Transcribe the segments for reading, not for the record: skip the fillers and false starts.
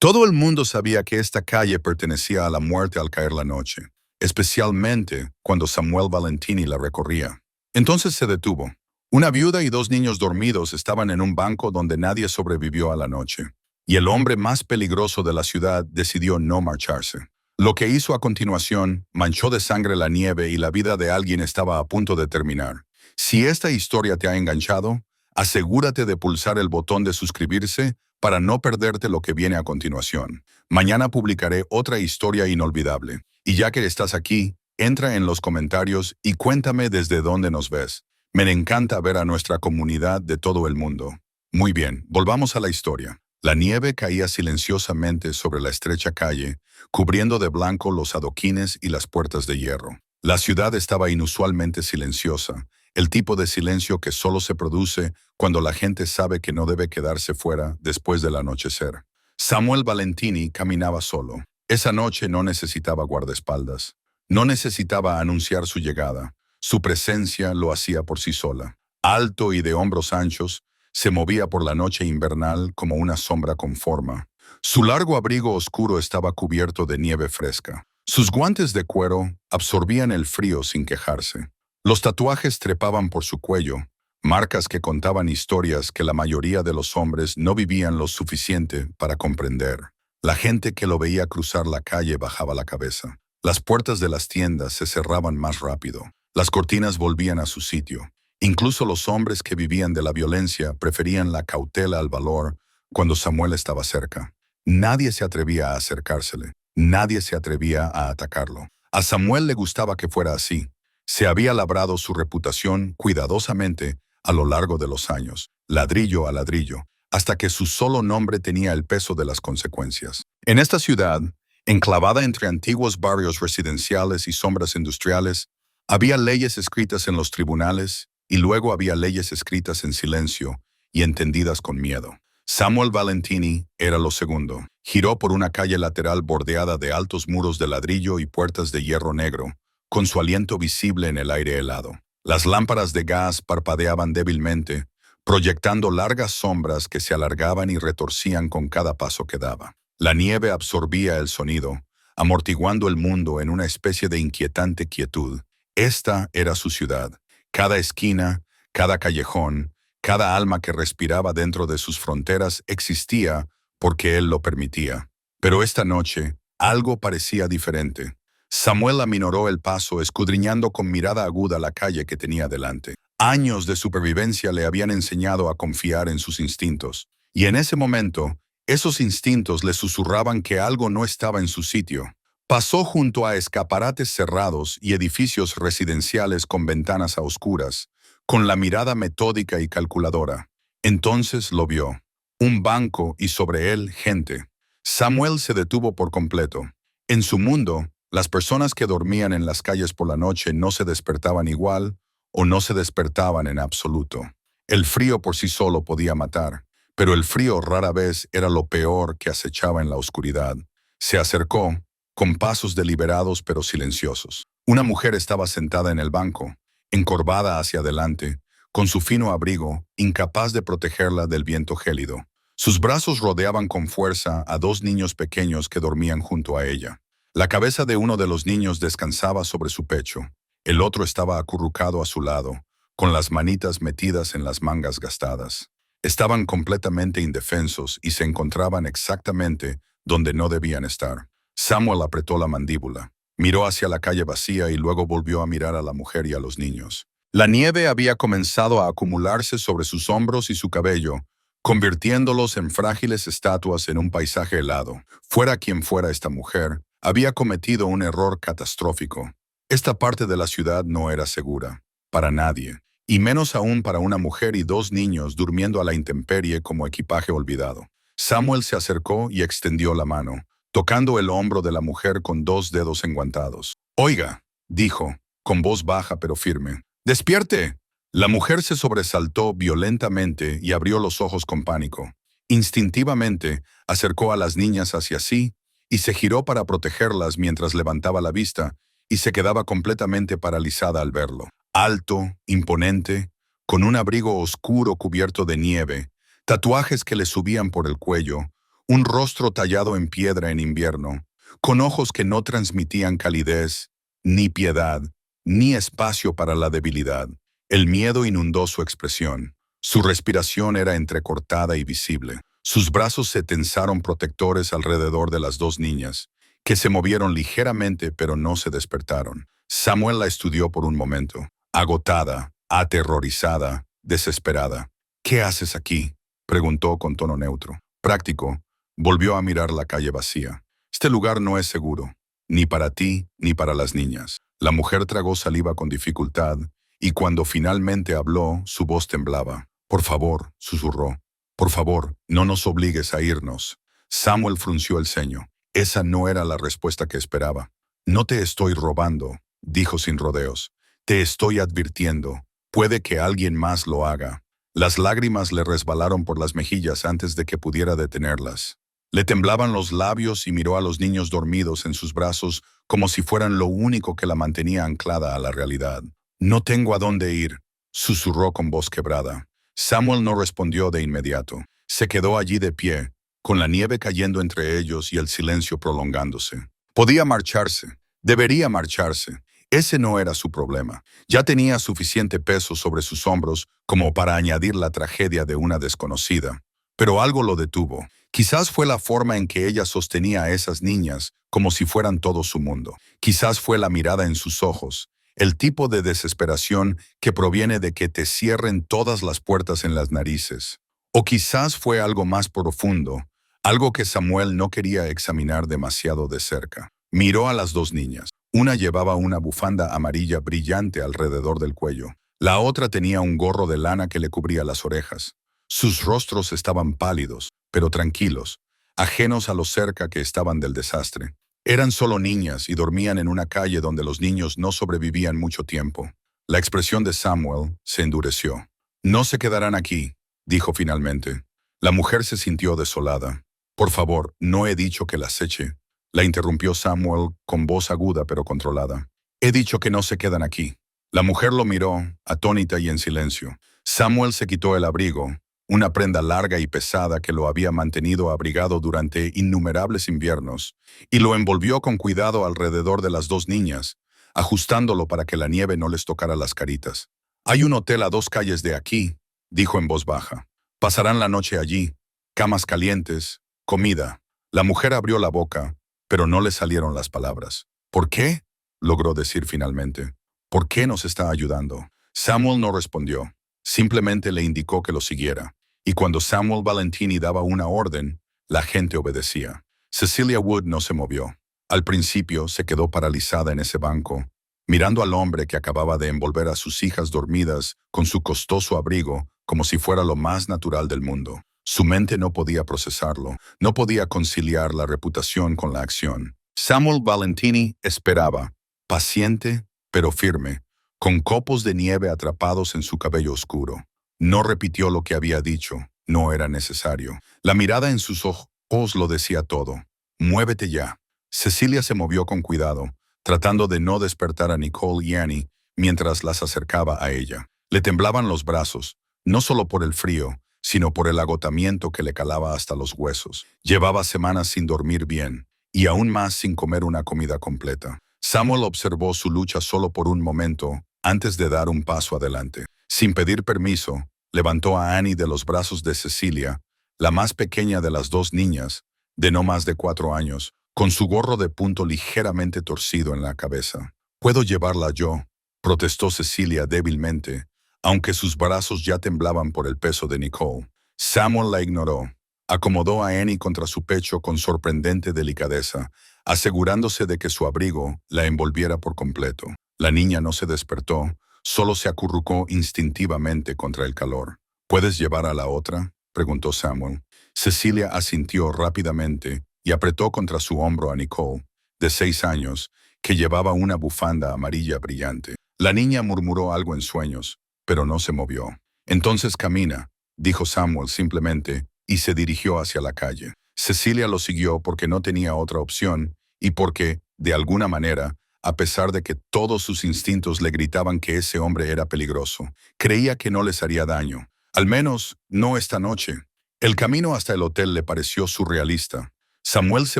Todo el mundo sabía que esta calle pertenecía a la muerte al caer la noche, especialmente cuando Samuel Valentini la recorría. Entonces se detuvo. Una viuda y dos niños dormidos estaban en un banco donde nadie sobrevivió a la noche, y el hombre más peligroso de la ciudad decidió no marcharse. Lo que hizo a continuación manchó de sangre la nieve y la vida de alguien estaba a punto de terminar. Si esta historia te ha enganchado, asegúrate de pulsar el botón de suscribirse para no perderte lo que viene a continuación. Mañana publicaré otra historia inolvidable. Y ya que estás aquí, entra en los comentarios y cuéntame desde dónde nos ves. Me encanta ver a nuestra comunidad de todo el mundo. Muy bien, volvamos a la historia. La nieve caía silenciosamente sobre la estrecha calle, cubriendo de blanco los adoquines y las puertas de hierro. La ciudad estaba inusualmente silenciosa, el tipo de silencio que solo se produce cuando la gente sabe que no debe quedarse fuera después del anochecer. Samuel Valentini caminaba solo. Esa noche no necesitaba guardaespaldas. No necesitaba anunciar su llegada. Su presencia lo hacía por sí sola. Alto y de hombros anchos, se movía por la noche invernal como una sombra con forma. Su largo abrigo oscuro estaba cubierto de nieve fresca. Sus guantes de cuero absorbían el frío sin quejarse. Los tatuajes trepaban por su cuello, marcas que contaban historias que la mayoría de los hombres no vivían lo suficiente para comprender. La gente que lo veía cruzar la calle bajaba la cabeza. Las puertas de las tiendas se cerraban más rápido. Las cortinas volvían a su sitio. Incluso los hombres que vivían de la violencia preferían la cautela al valor cuando Samuel estaba cerca. Nadie se atrevía a acercársele. Nadie se atrevía a atacarlo. A Samuel le gustaba que fuera así. Se había labrado su reputación cuidadosamente a lo largo de los años, ladrillo a ladrillo, hasta que su solo nombre tenía el peso de las consecuencias. En esta ciudad, enclavada entre antiguos barrios residenciales y sombras industriales, había leyes escritas en los tribunales y luego había leyes escritas en silencio y entendidas con miedo. Samuel Valentini era lo segundo. Giró por una calle lateral bordeada de altos muros de ladrillo y puertas de hierro negro, con su aliento visible en el aire helado. Las lámparas de gas parpadeaban débilmente, proyectando largas sombras que se alargaban y retorcían con cada paso que daba. La nieve absorbía el sonido, amortiguando el mundo en una especie de inquietante quietud. Esta era su ciudad. Cada esquina, cada callejón, cada alma que respiraba dentro de sus fronteras existía porque él lo permitía. Pero esta noche, algo parecía diferente. Samuel aminoró el paso, escudriñando con mirada aguda la calle que tenía delante. Años de supervivencia le habían enseñado a confiar en sus instintos, y en ese momento, esos instintos le susurraban que algo no estaba en su sitio. Pasó junto a escaparates cerrados y edificios residenciales con ventanas a oscuras, con la mirada metódica y calculadora. Entonces lo vio. Un banco y sobre él gente. Samuel se detuvo por completo. En su mundo, las personas que dormían en las calles por la noche no se despertaban igual o no se despertaban en absoluto. El frío por sí solo podía matar, pero el frío rara vez era lo peor que acechaba en la oscuridad. Se acercó, con pasos deliberados pero silenciosos. Una mujer estaba sentada en el banco, encorvada hacia adelante, con su fino abrigo, incapaz de protegerla del viento gélido. Sus brazos rodeaban con fuerza a dos niños pequeños que dormían junto a ella. La cabeza de uno de los niños descansaba sobre su pecho. El otro estaba acurrucado a su lado, con las manitas metidas en las mangas gastadas. Estaban completamente indefensos y se encontraban exactamente donde no debían estar. Samuel apretó la mandíbula, miró hacia la calle vacía y luego volvió a mirar a la mujer y a los niños. La nieve había comenzado a acumularse sobre sus hombros y su cabello, convirtiéndolos en frágiles estatuas en un paisaje helado. Fuera quien fuera esta mujer, había cometido un error catastrófico. Esta parte de la ciudad no era segura, para nadie, y menos aún para una mujer y dos niños durmiendo a la intemperie como equipaje olvidado. Samuel se acercó y extendió la mano, tocando el hombro de la mujer con dos dedos enguantados. «Oiga», dijo, con voz baja pero firme, «¡despierte!». La mujer se sobresaltó violentamente y abrió los ojos con pánico. Instintivamente, acercó a las niñas hacia sí y se giró para protegerlas mientras levantaba la vista y se quedaba completamente paralizada al verlo. Alto, imponente, con un abrigo oscuro cubierto de nieve, tatuajes que le subían por el cuello, un rostro tallado en piedra en invierno, con ojos que no transmitían calidez, ni piedad, ni espacio para la debilidad. El miedo inundó su expresión. Su respiración era entrecortada y visible. Sus brazos se tensaron protectores alrededor de las dos niñas, que se movieron ligeramente pero no se despertaron. Samuel la estudió por un momento, agotada, aterrorizada, desesperada. ¿Qué haces aquí?, preguntó con tono neutro. Práctico, volvió a mirar la calle vacía. Este lugar no es seguro, ni para ti ni para las niñas. La mujer tragó saliva con dificultad y cuando finalmente habló, su voz temblaba. Por favor, susurró. Por favor, no nos obligues a irnos. Samuel frunció el ceño. Esa no era la respuesta que esperaba. No te estoy robando, dijo sin rodeos. Te estoy advirtiendo. Puede que alguien más lo haga. Las lágrimas le resbalaron por las mejillas antes de que pudiera detenerlas. Le temblaban los labios y miró a los niños dormidos en sus brazos como si fueran lo único que la mantenía anclada a la realidad. No tengo a dónde ir, susurró con voz quebrada. Samuel no respondió de inmediato. Se quedó allí de pie, con la nieve cayendo entre ellos y el silencio prolongándose. Podía marcharse, debería marcharse. Ese no era su problema. Ya tenía suficiente peso sobre sus hombros como para añadir la tragedia de una desconocida. Pero algo lo detuvo. Quizás fue la forma en que ella sostenía a esas niñas como si fueran todo su mundo. Quizás fue la mirada en sus ojos, el tipo de desesperación que proviene de que te cierren todas las puertas en las narices. O quizás fue algo más profundo, algo que Samuel no quería examinar demasiado de cerca. Miró a las dos niñas. Una llevaba una bufanda amarilla brillante alrededor del cuello. La otra tenía un gorro de lana que le cubría las orejas. Sus rostros estaban pálidos, pero tranquilos, ajenos a lo cerca que estaban del desastre. Eran solo niñas y dormían en una calle donde los niños no sobrevivían mucho tiempo. La expresión de Samuel se endureció. No se quedarán aquí, dijo finalmente. La mujer se sintió desolada. Por favor, no he dicho que las eche, la interrumpió Samuel con voz aguda pero controlada. He dicho que no se quedan aquí. La mujer lo miró, atónita y en silencio. Samuel se quitó el abrigo, una prenda larga y pesada que lo había mantenido abrigado durante innumerables inviernos, y lo envolvió con cuidado alrededor de las dos niñas, ajustándolo para que la nieve no les tocara las caritas. Hay un hotel a 2 calles de aquí, dijo en voz baja. Pasarán la noche allí, camas calientes, comida. La mujer abrió la boca, pero no le salieron las palabras. ¿Por qué?, logró decir finalmente. ¿Por qué nos está ayudando? Samuel no respondió. Simplemente le indicó que lo siguiera. Y cuando Samuel Valentini daba una orden, la gente obedecía. Cecilia Wood no se movió. Al principio se quedó paralizada en ese banco, mirando al hombre que acababa de envolver a sus hijas dormidas con su costoso abrigo como si fuera lo más natural del mundo. Su mente no podía procesarlo, no podía conciliar la reputación con la acción. Samuel Valentini esperaba, paciente pero firme, con copos de nieve atrapados en su cabello oscuro. No repitió lo que había dicho, no era necesario. La mirada en sus ojos lo decía todo. Muévete ya. Cecilia se movió con cuidado, tratando de no despertar a Nicole y Annie mientras las acercaba a ella. Le temblaban los brazos, no solo por el frío, sino por el agotamiento que le calaba hasta los huesos. Llevaba semanas sin dormir bien, y aún más sin comer una comida completa. Samuel observó su lucha solo por un momento, antes de dar un paso adelante. Sin pedir permiso, levantó a Annie de los brazos de Cecilia, la más pequeña de las dos niñas, de no más de 4 años, con su gorro de punto ligeramente torcido en la cabeza. «¿Puedo llevarla yo?», protestó Cecilia débilmente, aunque sus brazos ya temblaban por el peso de Nicole. Samuel la ignoró. Acomodó a Annie contra su pecho con sorprendente delicadeza, asegurándose de que su abrigo la envolviera por completo. La niña no se despertó, solo se acurrucó instintivamente contra el calor. «¿Puedes llevar a la otra?», preguntó Samuel. Cecilia asintió rápidamente y apretó contra su hombro a Nicole, de 6 años, que llevaba una bufanda amarilla brillante. La niña murmuró algo en sueños, pero no se movió. «Entonces camina», dijo Samuel simplemente, y se dirigió hacia la calle. Cecilia lo siguió porque no tenía otra opción y porque, de alguna manera, a pesar de que todos sus instintos le gritaban que ese hombre era peligroso, creía que no les haría daño. Al menos, no esta noche. El camino hasta el hotel le pareció surrealista. Samuel se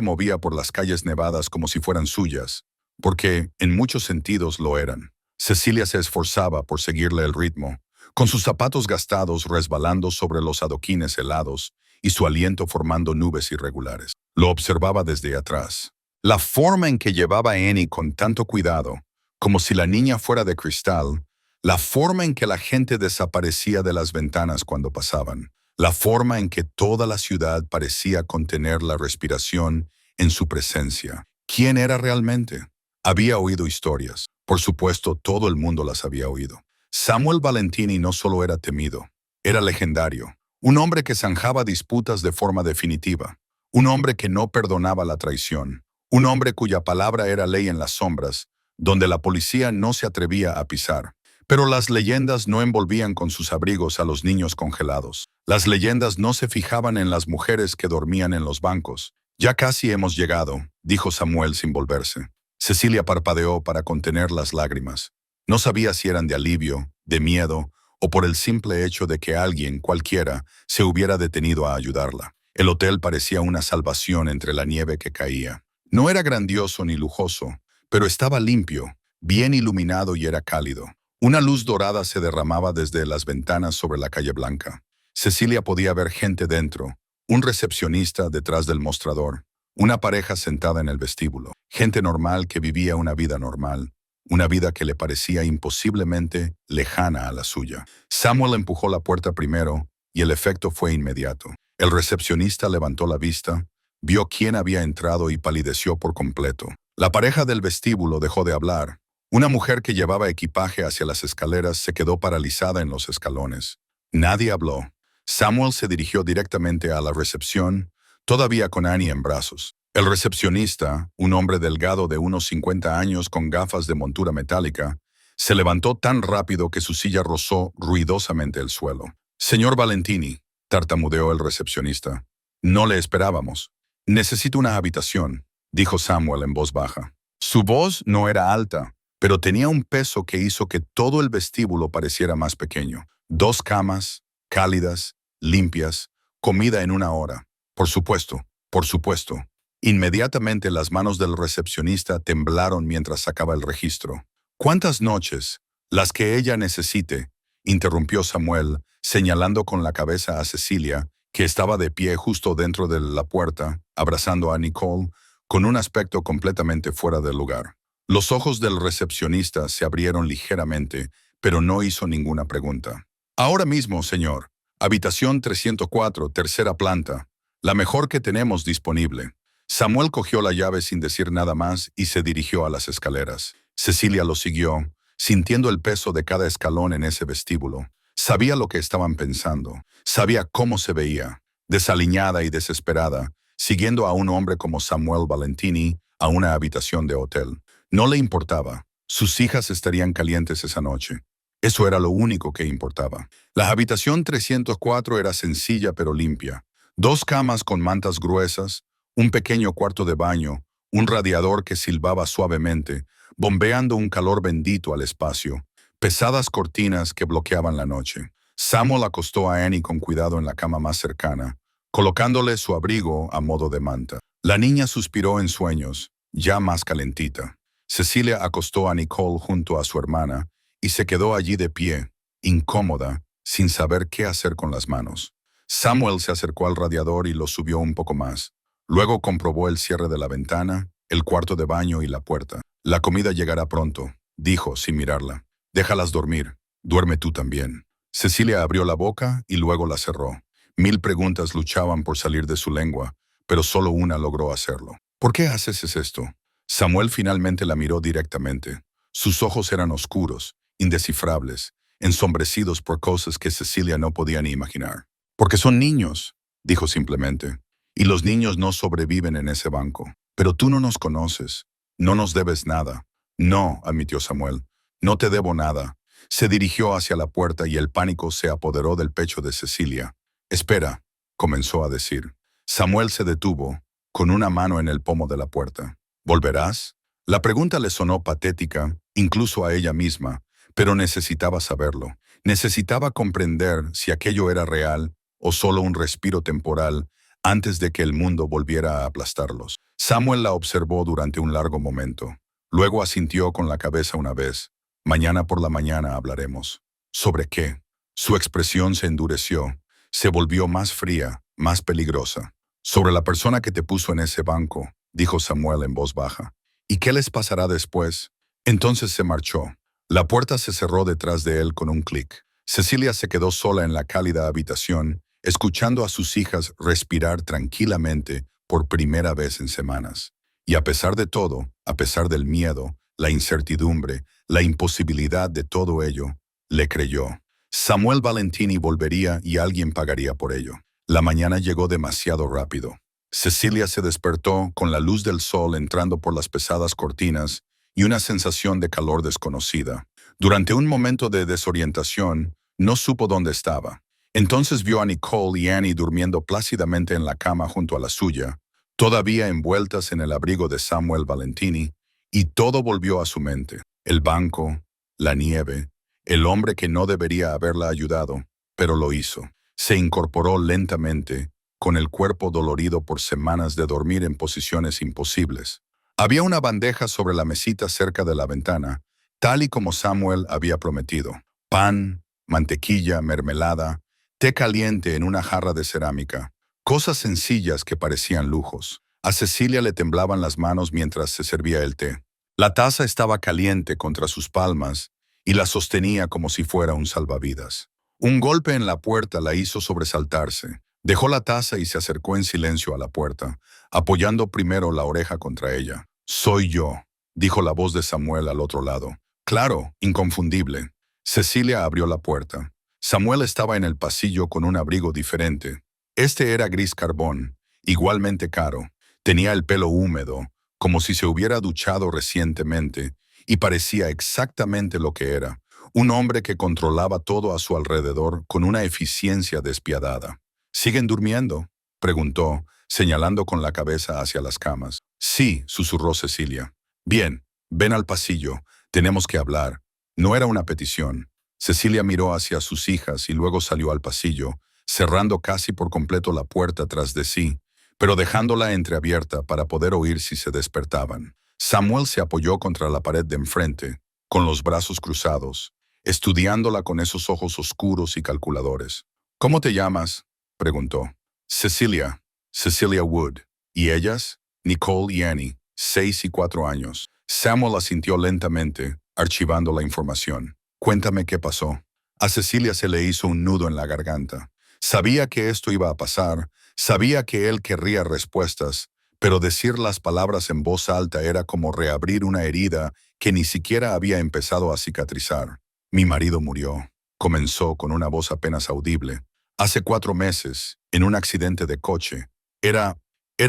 movía por las calles nevadas como si fueran suyas, porque en muchos sentidos lo eran. Cecilia se esforzaba por seguirle el ritmo, con sus zapatos gastados resbalando sobre los adoquines helados y su aliento formando nubes irregulares. Lo observaba desde atrás. La forma en que llevaba a Annie con tanto cuidado, como si la niña fuera de cristal, la forma en que la gente desaparecía de las ventanas cuando pasaban, la forma en que toda la ciudad parecía contener la respiración en su presencia. ¿Quién era realmente? Había oído historias. Por supuesto, todo el mundo las había oído. Samuel Valentini no solo era temido, era legendario. Un hombre que zanjaba disputas de forma definitiva. Un hombre que no perdonaba la traición. Un hombre cuya palabra era ley en las sombras, donde la policía no se atrevía a pisar. Pero las leyendas no envolvían con sus abrigos a los niños congelados. Las leyendas no se fijaban en las mujeres que dormían en los bancos. Ya casi hemos llegado, dijo Samuel sin volverse. Cecilia parpadeó para contener las lágrimas. No sabía si eran de alivio, de miedo, o por el simple hecho de que alguien, cualquiera, se hubiera detenido a ayudarla. El hotel parecía una salvación entre la nieve que caía. No era grandioso ni lujoso, pero estaba limpio, bien iluminado y era cálido. Una luz dorada se derramaba desde las ventanas sobre la calle Blanca. Cecilia podía ver gente dentro, un recepcionista detrás del mostrador, una pareja sentada en el vestíbulo, gente normal que vivía una vida normal, una vida que le parecía imposiblemente lejana a la suya. Samuel empujó la puerta primero y el efecto fue inmediato. El recepcionista levantó la vista, vio quién había entrado y palideció por completo. La pareja del vestíbulo dejó de hablar. Una mujer que llevaba equipaje hacia las escaleras se quedó paralizada en los escalones. Nadie habló. Samuel se dirigió directamente a la recepción, todavía con Annie en brazos. El recepcionista, un hombre delgado de unos 50 años con gafas de montura metálica, se levantó tan rápido que su silla rozó ruidosamente el suelo. «Señor Valentini», tartamudeó el recepcionista. «No le esperábamos. Necesito una habitación», dijo Samuel en voz baja. Su voz no era alta, pero tenía un peso que hizo que todo el vestíbulo pareciera más pequeño. 2 camas, cálidas, limpias, comida en 1 hora. Por supuesto, por supuesto. Inmediatamente las manos del recepcionista temblaron mientras sacaba el registro. «¿Cuántas noches? Las que ella necesite», interrumpió Samuel, señalando con la cabeza a Cecilia, que estaba de pie justo dentro de la puerta, abrazando a Nicole, con un aspecto completamente fuera del lugar. Los ojos del recepcionista se abrieron ligeramente, pero no hizo ninguna pregunta. «Ahora mismo, señor. Habitación 304, tercera planta. La mejor que tenemos disponible». Samuel cogió la llave sin decir nada más y se dirigió a las escaleras. Cecilia lo siguió, sintiendo el peso de cada escalón en ese vestíbulo. Sabía lo que estaban pensando. Sabía cómo se veía, desaliñada y desesperada, siguiendo a un hombre como Samuel Valentini a una habitación de hotel. No le importaba. Sus hijas estarían calientes esa noche. Eso era lo único que importaba. La habitación 304 era sencilla pero limpia. 2 camas con mantas gruesas, un pequeño cuarto de baño, un radiador que silbaba suavemente, bombeando un calor bendito al espacio, pesadas cortinas que bloqueaban la noche. Samuel acostó a Annie con cuidado en la cama más cercana, colocándole su abrigo a modo de manta. La niña suspiró en sueños, ya más calentita. Cecilia acostó a Nicole junto a su hermana y se quedó allí de pie, incómoda, sin saber qué hacer con las manos. Samuel se acercó al radiador y lo subió un poco más. Luego comprobó el cierre de la ventana, el cuarto de baño y la puerta. «La comida llegará pronto», dijo sin mirarla. «Déjalas dormir. Duerme tú también». Cecilia abrió la boca y luego la cerró. 1000 preguntas luchaban por salir de su lengua, pero solo una logró hacerlo. «¿Por qué haces esto?» Samuel finalmente la miró directamente. Sus ojos eran oscuros, indescifrables, ensombrecidos por cosas que Cecilia no podía ni imaginar. «Porque son niños», dijo simplemente. «Y los niños no sobreviven en ese banco. Pero tú no nos conoces. No nos debes nada». «No», admitió Samuel. «No te debo nada». Se dirigió hacia la puerta y el pánico se apoderó del pecho de Cecilia. «Espera», comenzó a decir. Samuel se detuvo, con una mano en el pomo de la puerta. «¿Volverás?» La pregunta le sonó patética, incluso a ella misma, pero necesitaba saberlo. Necesitaba comprender si aquello era real o solo un respiro temporal antes de que el mundo volviera a aplastarlos. Samuel la observó durante un largo momento. Luego asintió con la cabeza una vez. Mañana por la mañana hablaremos. ¿Sobre qué? Su expresión se endureció. Se volvió más fría, más peligrosa. Sobre la persona que te puso en ese banco, dijo Samuel en voz baja. ¿Y qué les pasará después? Entonces se marchó. La puerta se cerró detrás de él con un clic. Cecilia se quedó sola en la cálida habitación, escuchando a sus hijas respirar tranquilamente por primera vez en semanas. Y a pesar de todo, a pesar del miedo, la incertidumbre, la imposibilidad de todo ello, le creyó. Samuel Valentini volvería y alguien pagaría por ello. La mañana llegó demasiado rápido. Cecilia se despertó con la luz del sol entrando por las pesadas cortinas y una sensación de calor desconocida. Durante un momento de desorientación, no supo dónde estaba. Entonces vio a Nicole y Annie durmiendo plácidamente en la cama junto a la suya, todavía envueltas en el abrigo de Samuel Valentini, y todo volvió a su mente. El banco, la nieve, el hombre que no debería haberla ayudado, pero lo hizo. Se incorporó lentamente, con el cuerpo dolorido por semanas de dormir en posiciones imposibles. Había una bandeja sobre la mesita cerca de la ventana, tal y como Samuel había prometido. Pan, mantequilla, mermelada, té caliente en una jarra de cerámica. Cosas sencillas que parecían lujos. A Cecilia le temblaban las manos mientras se servía el té. La taza estaba caliente contra sus palmas y la sostenía como si fuera un salvavidas. Un golpe en la puerta la hizo sobresaltarse. Dejó la taza y se acercó en silencio a la puerta, apoyando primero la oreja contra ella. «Soy yo», dijo la voz de Samuel al otro lado. Claro, inconfundible. Cecilia abrió la puerta. Samuel estaba en el pasillo con un abrigo diferente. Este era gris carbón, igualmente caro. Tenía el pelo húmedo, como si se hubiera duchado recientemente, y parecía exactamente lo que era, un hombre que controlaba todo a su alrededor con una eficiencia despiadada. «¿Siguen durmiendo?», preguntó, señalando con la cabeza hacia las camas. «Sí», susurró Cecilia. «Bien, ven al pasillo, tenemos que hablar». No era una petición. Cecilia miró hacia sus hijas y luego salió al pasillo, cerrando casi por completo la puerta tras de sí, pero dejándola entreabierta para poder oír si se despertaban. Samuel se apoyó contra la pared de enfrente, con los brazos cruzados, estudiándola con esos ojos oscuros y calculadores. «¿Cómo te llamas?», preguntó. «Cecilia. Cecilia Wood». «¿Y ellas?». «Nicole y Annie, 6 y 4 años». Samuel asintió lentamente, archivando la información. «Cuéntame qué pasó». A Cecilia se le hizo un nudo en la garganta. Sabía que esto iba a pasar, sabía que él querría respuestas, pero decir las palabras en voz alta era como reabrir una herida que ni siquiera había empezado a cicatrizar. «Mi marido murió», comenzó con una voz apenas audible. «Hace 4 meses, en un accidente de coche. Era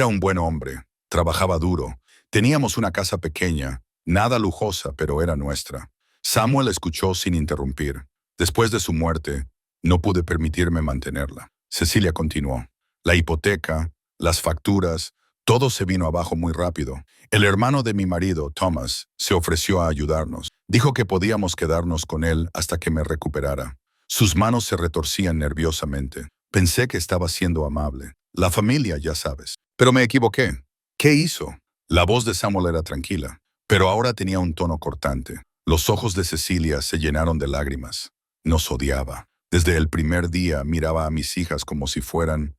un buen hombre, trabajaba duro. Teníamos una casa pequeña, nada lujosa, pero era nuestra». Samuel escuchó sin interrumpir. «Después de su muerte, no pude permitirme mantenerla». Cecilia continuó. «La hipoteca, las facturas, todo se vino abajo muy rápido. El hermano de mi marido, Thomas, se ofreció a ayudarnos. Dijo que podíamos quedarnos con él hasta que me recuperara». Sus manos se retorcían nerviosamente. «Pensé que estaba siendo amable. La familia, ya sabes. Pero me equivoqué». «¿Qué hizo?». La voz de Samuel era tranquila, pero ahora tenía un tono cortante. Los ojos de Cecilia se llenaron de lágrimas. «Nos odiaba. Desde el primer día miraba a mis hijas como si fueran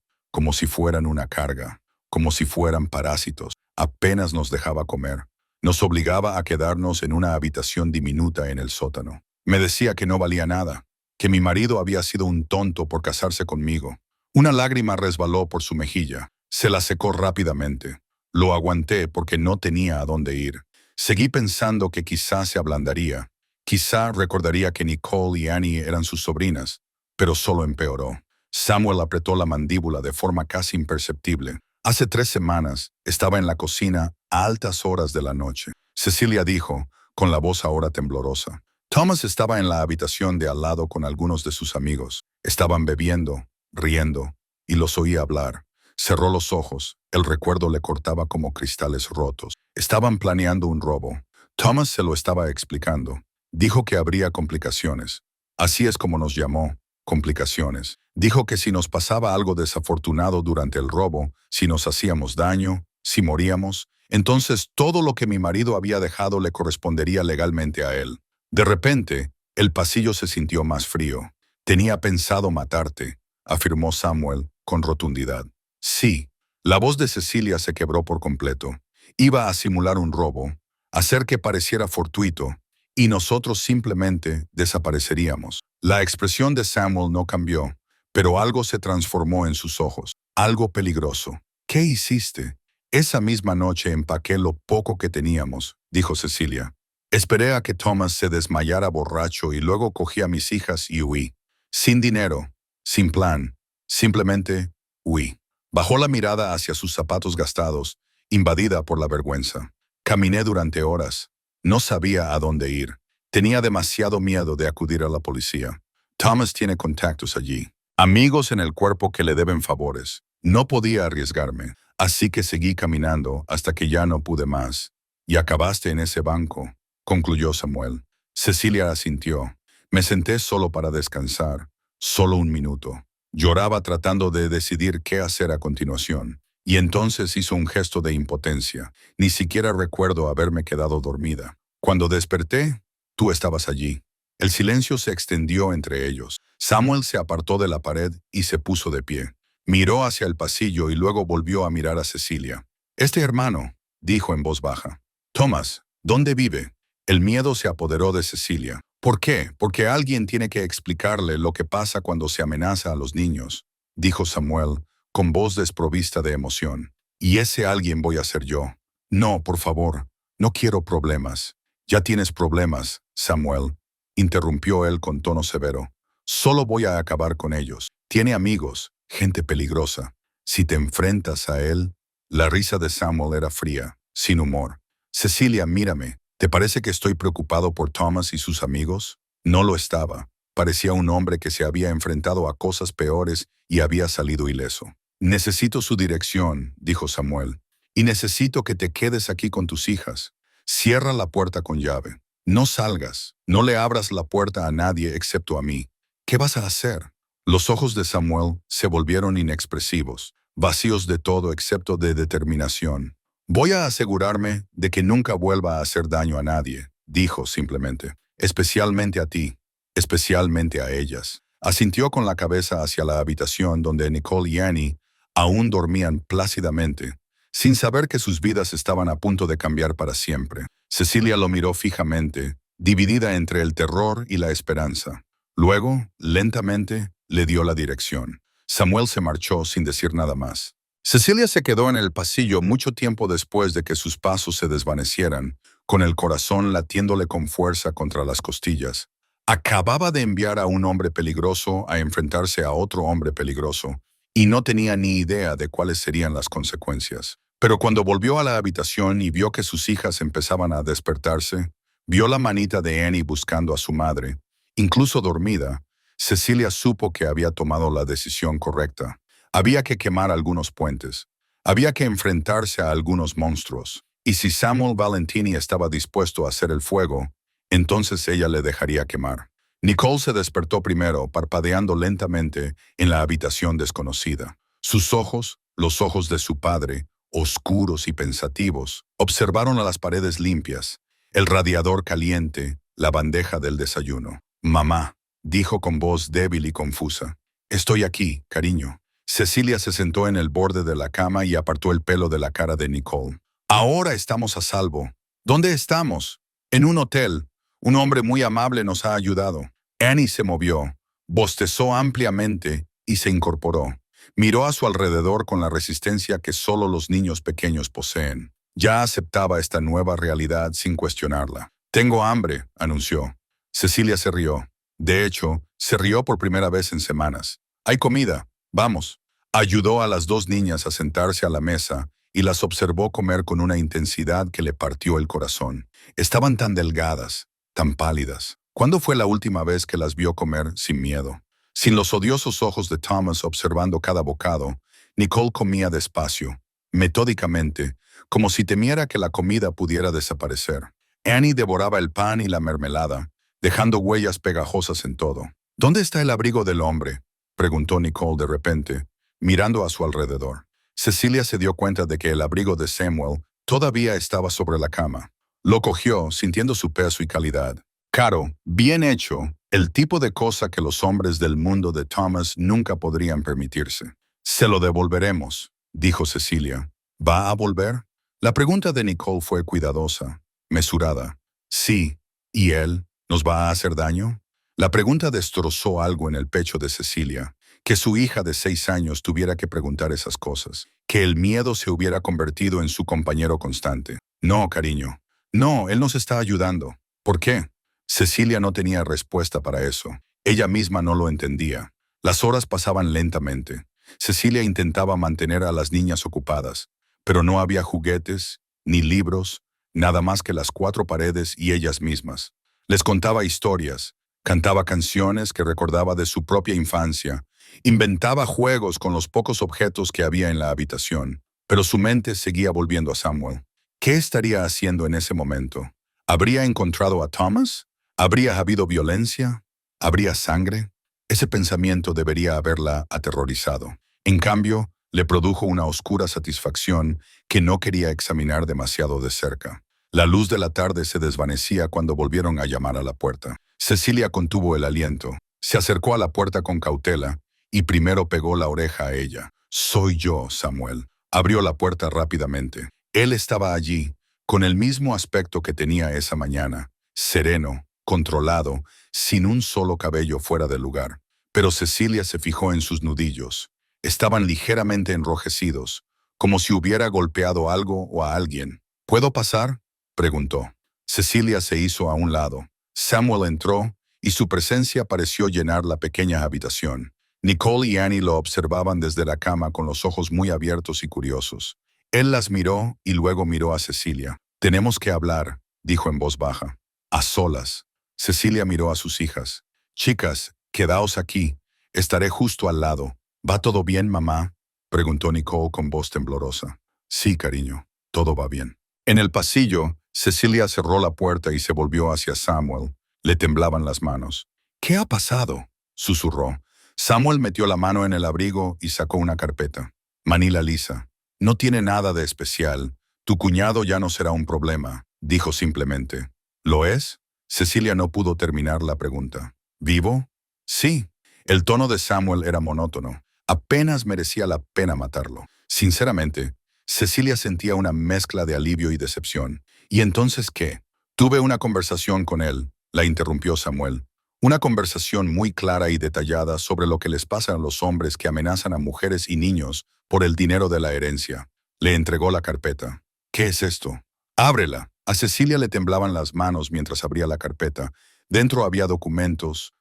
una carga, como si fueran parásitos. Apenas nos dejaba comer. Nos obligaba a quedarnos en una habitación diminuta en el sótano. Me decía que no valía nada, que mi marido había sido un tonto por casarse conmigo». Una lágrima resbaló por su mejilla. Se la secó rápidamente. Lo aguanté porque no tenía a dónde ir. Seguí pensando que quizá se ablandaría. Quizá recordaría que Nicole y Annie eran sus sobrinas, pero solo empeoró. Samuel apretó la mandíbula de forma casi imperceptible. Hace 3 semanas estaba en la cocina a altas horas de la noche. Cecilia dijo, con la voz ahora temblorosa. Thomas estaba en la habitación de al lado con algunos de sus amigos. Estaban bebiendo, riendo, y los oía hablar. Cerró los ojos. El recuerdo le cortaba como cristales rotos. Estaban planeando un robo. Thomas se lo estaba explicando. Dijo que habría complicaciones. Así es como nos llamó. complicaciones. Dijo que si nos pasaba algo desafortunado durante el robo, si nos hacíamos daño, si moríamos, entonces todo lo que mi marido había dejado le correspondería legalmente a él. De repente, el pasillo se sintió más frío. Tenía pensado matarte, afirmó Samuel con rotundidad. Sí. La voz de Cecilia se quebró por completo. Iba a simular un robo, hacer que pareciera fortuito, y nosotros simplemente desapareceríamos. La expresión de Samuel no cambió, pero algo se transformó en sus ojos. Algo peligroso. ¿Qué hiciste? Esa misma noche empaqué lo poco que teníamos, dijo Cecilia. Esperé a que Thomas se desmayara borracho y luego cogí a mis hijas y huí. Sin dinero, sin plan, simplemente huí. Bajó la mirada hacia sus zapatos gastados, invadida por la vergüenza. Caminé durante horas. No sabía a dónde ir. Tenía demasiado miedo de acudir a la policía. Thomas tiene contactos allí, amigos en el cuerpo que le deben favores. No podía arriesgarme, así que seguí caminando hasta que ya no pude más. Y acabaste en ese banco, concluyó Samuel. Cecilia asintió. Me senté solo para descansar, solo un minuto. Lloraba tratando de decidir qué hacer a continuación. Y entonces hizo un gesto de impotencia. Ni siquiera recuerdo haberme quedado dormida. Cuando desperté, tú estabas allí. El silencio se extendió entre ellos. Samuel se apartó de la pared y se puso de pie. Miró hacia el pasillo y luego volvió a mirar a Cecilia. Este hermano, dijo en voz baja. Thomas, ¿dónde vive? El miedo se apoderó de Cecilia. ¿Por qué? Porque alguien tiene que explicarle lo que pasa cuando se amenaza a los niños, dijo Samuel, con voz desprovista de emoción. Y ese alguien voy a ser yo. No, por favor, no quiero problemas. Ya tienes problemas, Samuel, interrumpió él con tono severo. Solo voy a acabar con ellos. Tiene amigos, gente peligrosa. Si te enfrentas a él, la risa de Samuel era fría, sin humor. Cecilia, mírame. ¿Te parece que estoy preocupado por Thomas y sus amigos? No lo estaba. Parecía un hombre que se había enfrentado a cosas peores y había salido ileso. Necesito su dirección, dijo Samuel, y necesito que te quedes aquí con tus hijas. Cierra la puerta con llave. No salgas. No le abras la puerta a nadie excepto a mí. ¿Qué vas a hacer? Los ojos de Samuel se volvieron inexpresivos, vacíos de todo excepto de determinación. Voy a asegurarme de que nunca vuelva a hacer daño a nadie, dijo simplemente. Especialmente a ti, especialmente a ellas. Asintió con la cabeza hacia la habitación donde Nicole y Annie aún dormían plácidamente, sin saber que sus vidas estaban a punto de cambiar para siempre. Cecilia lo miró fijamente, dividida entre el terror y la esperanza. Luego, lentamente, le dio la dirección. Samuel se marchó sin decir nada más. Cecilia se quedó en el pasillo mucho tiempo después de que sus pasos se desvanecieran, con el corazón latiéndole con fuerza contra las costillas. Acababa de enviar a un hombre peligroso a enfrentarse a otro hombre peligroso, y no tenía ni idea de cuáles serían las consecuencias. Pero cuando volvió a la habitación y vio que sus hijas empezaban a despertarse, vio la manita de Annie buscando a su madre, incluso dormida, Cecilia supo que había tomado la decisión correcta. Había que quemar algunos puentes. Había que enfrentarse a algunos monstruos. Y si Samuel Valentini estaba dispuesto a hacer el fuego, entonces ella le dejaría quemar. Nicole se despertó primero, parpadeando lentamente en la habitación desconocida. Sus ojos, los ojos de su padre, oscuros y pensativos, observaron a las paredes limpias, el radiador caliente, la bandeja del desayuno. «Mamá», dijo con voz débil y confusa. «Estoy aquí, cariño». Cecilia se sentó en el borde de la cama y apartó el pelo de la cara de Nicole. «Ahora estamos a salvo». «¿Dónde estamos?» «En un hotel. Un hombre muy amable nos ha ayudado». Annie se movió, bostezó ampliamente y se incorporó. Miró a su alrededor con la resistencia que solo los niños pequeños poseen. Ya aceptaba esta nueva realidad sin cuestionarla. «Tengo hambre», anunció. Cecilia se rió. De hecho, se rió por primera vez en semanas. «Hay comida. Vamos». Ayudó a las dos niñas a sentarse a la mesa y las observó comer con una intensidad que le partió el corazón. Estaban tan delgadas, tan pálidas. ¿Cuándo fue la última vez que las vio comer sin miedo? Sin los odiosos ojos de Thomas observando cada bocado, Nicole comía despacio, metódicamente, como si temiera que la comida pudiera desaparecer. Annie devoraba el pan y la mermelada, dejando huellas pegajosas en todo. ¿Dónde está el abrigo del hombre?, preguntó Nicole de repente, mirando a su alrededor. Cecilia se dio cuenta de que el abrigo de Samuel todavía estaba sobre la cama. Lo cogió, sintiendo su peso y calidad. Caro, bien hecho, el tipo de cosa que los hombres del mundo de Thomas nunca podrían permitirse. Se lo devolveremos, dijo Cecilia. ¿Va a volver? La pregunta de Nicole fue cuidadosa, mesurada. Sí. ¿Y él nos va a hacer daño? La pregunta destrozó algo en el pecho de Cecilia. Que su hija de 6 años tuviera que preguntar esas cosas. Que el miedo se hubiera convertido en su compañero constante. No, cariño. No, él nos está ayudando. ¿Por qué? Cecilia no tenía respuesta para eso. Ella misma no lo entendía. Las horas pasaban lentamente. Cecilia intentaba mantener a las niñas ocupadas, pero no había juguetes, ni libros, nada más que las 4 paredes y ellas mismas. Les contaba historias, cantaba canciones que recordaba de su propia infancia, inventaba juegos con los pocos objetos que había en la habitación, pero su mente seguía volviendo a Samuel. ¿Qué estaría haciendo en ese momento? ¿Habría encontrado a Thomas? ¿Habría habido violencia? ¿Habría sangre? Ese pensamiento debería haberla aterrorizado. En cambio, le produjo una oscura satisfacción que no quería examinar demasiado de cerca. La luz de la tarde se desvanecía cuando volvieron a llamar a la puerta. Cecilia contuvo el aliento. Se acercó a la puerta con cautela y primero pegó la oreja a ella. «Soy yo, Samuel». Abrió la puerta rápidamente. Él estaba allí, con el mismo aspecto que tenía esa mañana, sereno, controlado, sin un solo cabello fuera del lugar. Pero Cecilia se fijó en sus nudillos. Estaban ligeramente enrojecidos, como si hubiera golpeado algo o a alguien. «¿Puedo pasar?», preguntó. Cecilia se hizo a un lado. Samuel entró y su presencia pareció llenar la pequeña habitación. Nicole y Annie lo observaban desde la cama con los ojos muy abiertos y curiosos. Él las miró y luego miró a Cecilia. «Tenemos que hablar», dijo en voz baja. «A solas». Cecilia miró a sus hijas. «Chicas, quedaos aquí. Estaré justo al lado». «¿Va todo bien, mamá?», preguntó Nicole con voz temblorosa. «Sí, cariño, todo va bien». En el pasillo, Cecilia cerró la puerta y se volvió hacia Samuel. Le temblaban las manos. «¿Qué ha pasado?», susurró. Samuel metió la mano en el abrigo y sacó una carpeta. «Manila lisa. No tiene nada de especial. Tu cuñado ya no será un problema», dijo simplemente. «¿Lo es?». Cecilia no pudo terminar la pregunta. «¿Vivo?». «Sí». El tono de Samuel era monótono. Apenas merecía la pena matarlo. Sinceramente, Cecilia sentía una mezcla de alivio y decepción. «¿Y entonces qué?». «Tuve una conversación con él», la interrumpió Samuel. «Una conversación muy clara y detallada sobre lo que les pasa a los hombres que amenazan a mujeres y niños por el dinero de la herencia». Le entregó la carpeta. «¿Qué es esto?». «Ábrela». A Cecilia le temblaban las manos mientras abría la carpeta. Dentro había documentos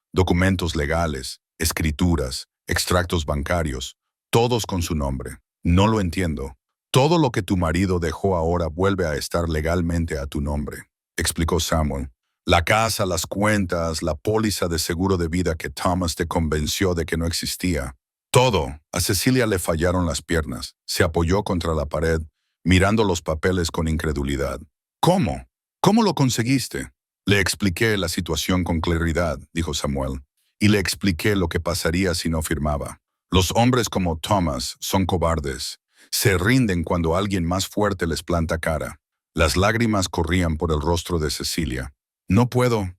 legales, escrituras, extractos bancarios, todos con su nombre. «No lo entiendo». «Todo lo que tu marido dejó ahora vuelve a estar legalmente a tu nombre», explicó Samuel. «La casa, las cuentas, la póliza de seguro de vida que Thomas te convenció de que no existía. Todo». A Cecilia le fallaron las piernas. Se apoyó contra la pared, mirando los papeles con incredulidad. «¿Cómo? ¿Cómo lo conseguiste?». «Le expliqué la situación con claridad», dijo Samuel, «y le expliqué lo que pasaría si no firmaba. Los hombres como Thomas son cobardes. Se rinden cuando alguien más fuerte les planta cara». Las lágrimas corrían por el rostro de Cecilia. «No puedo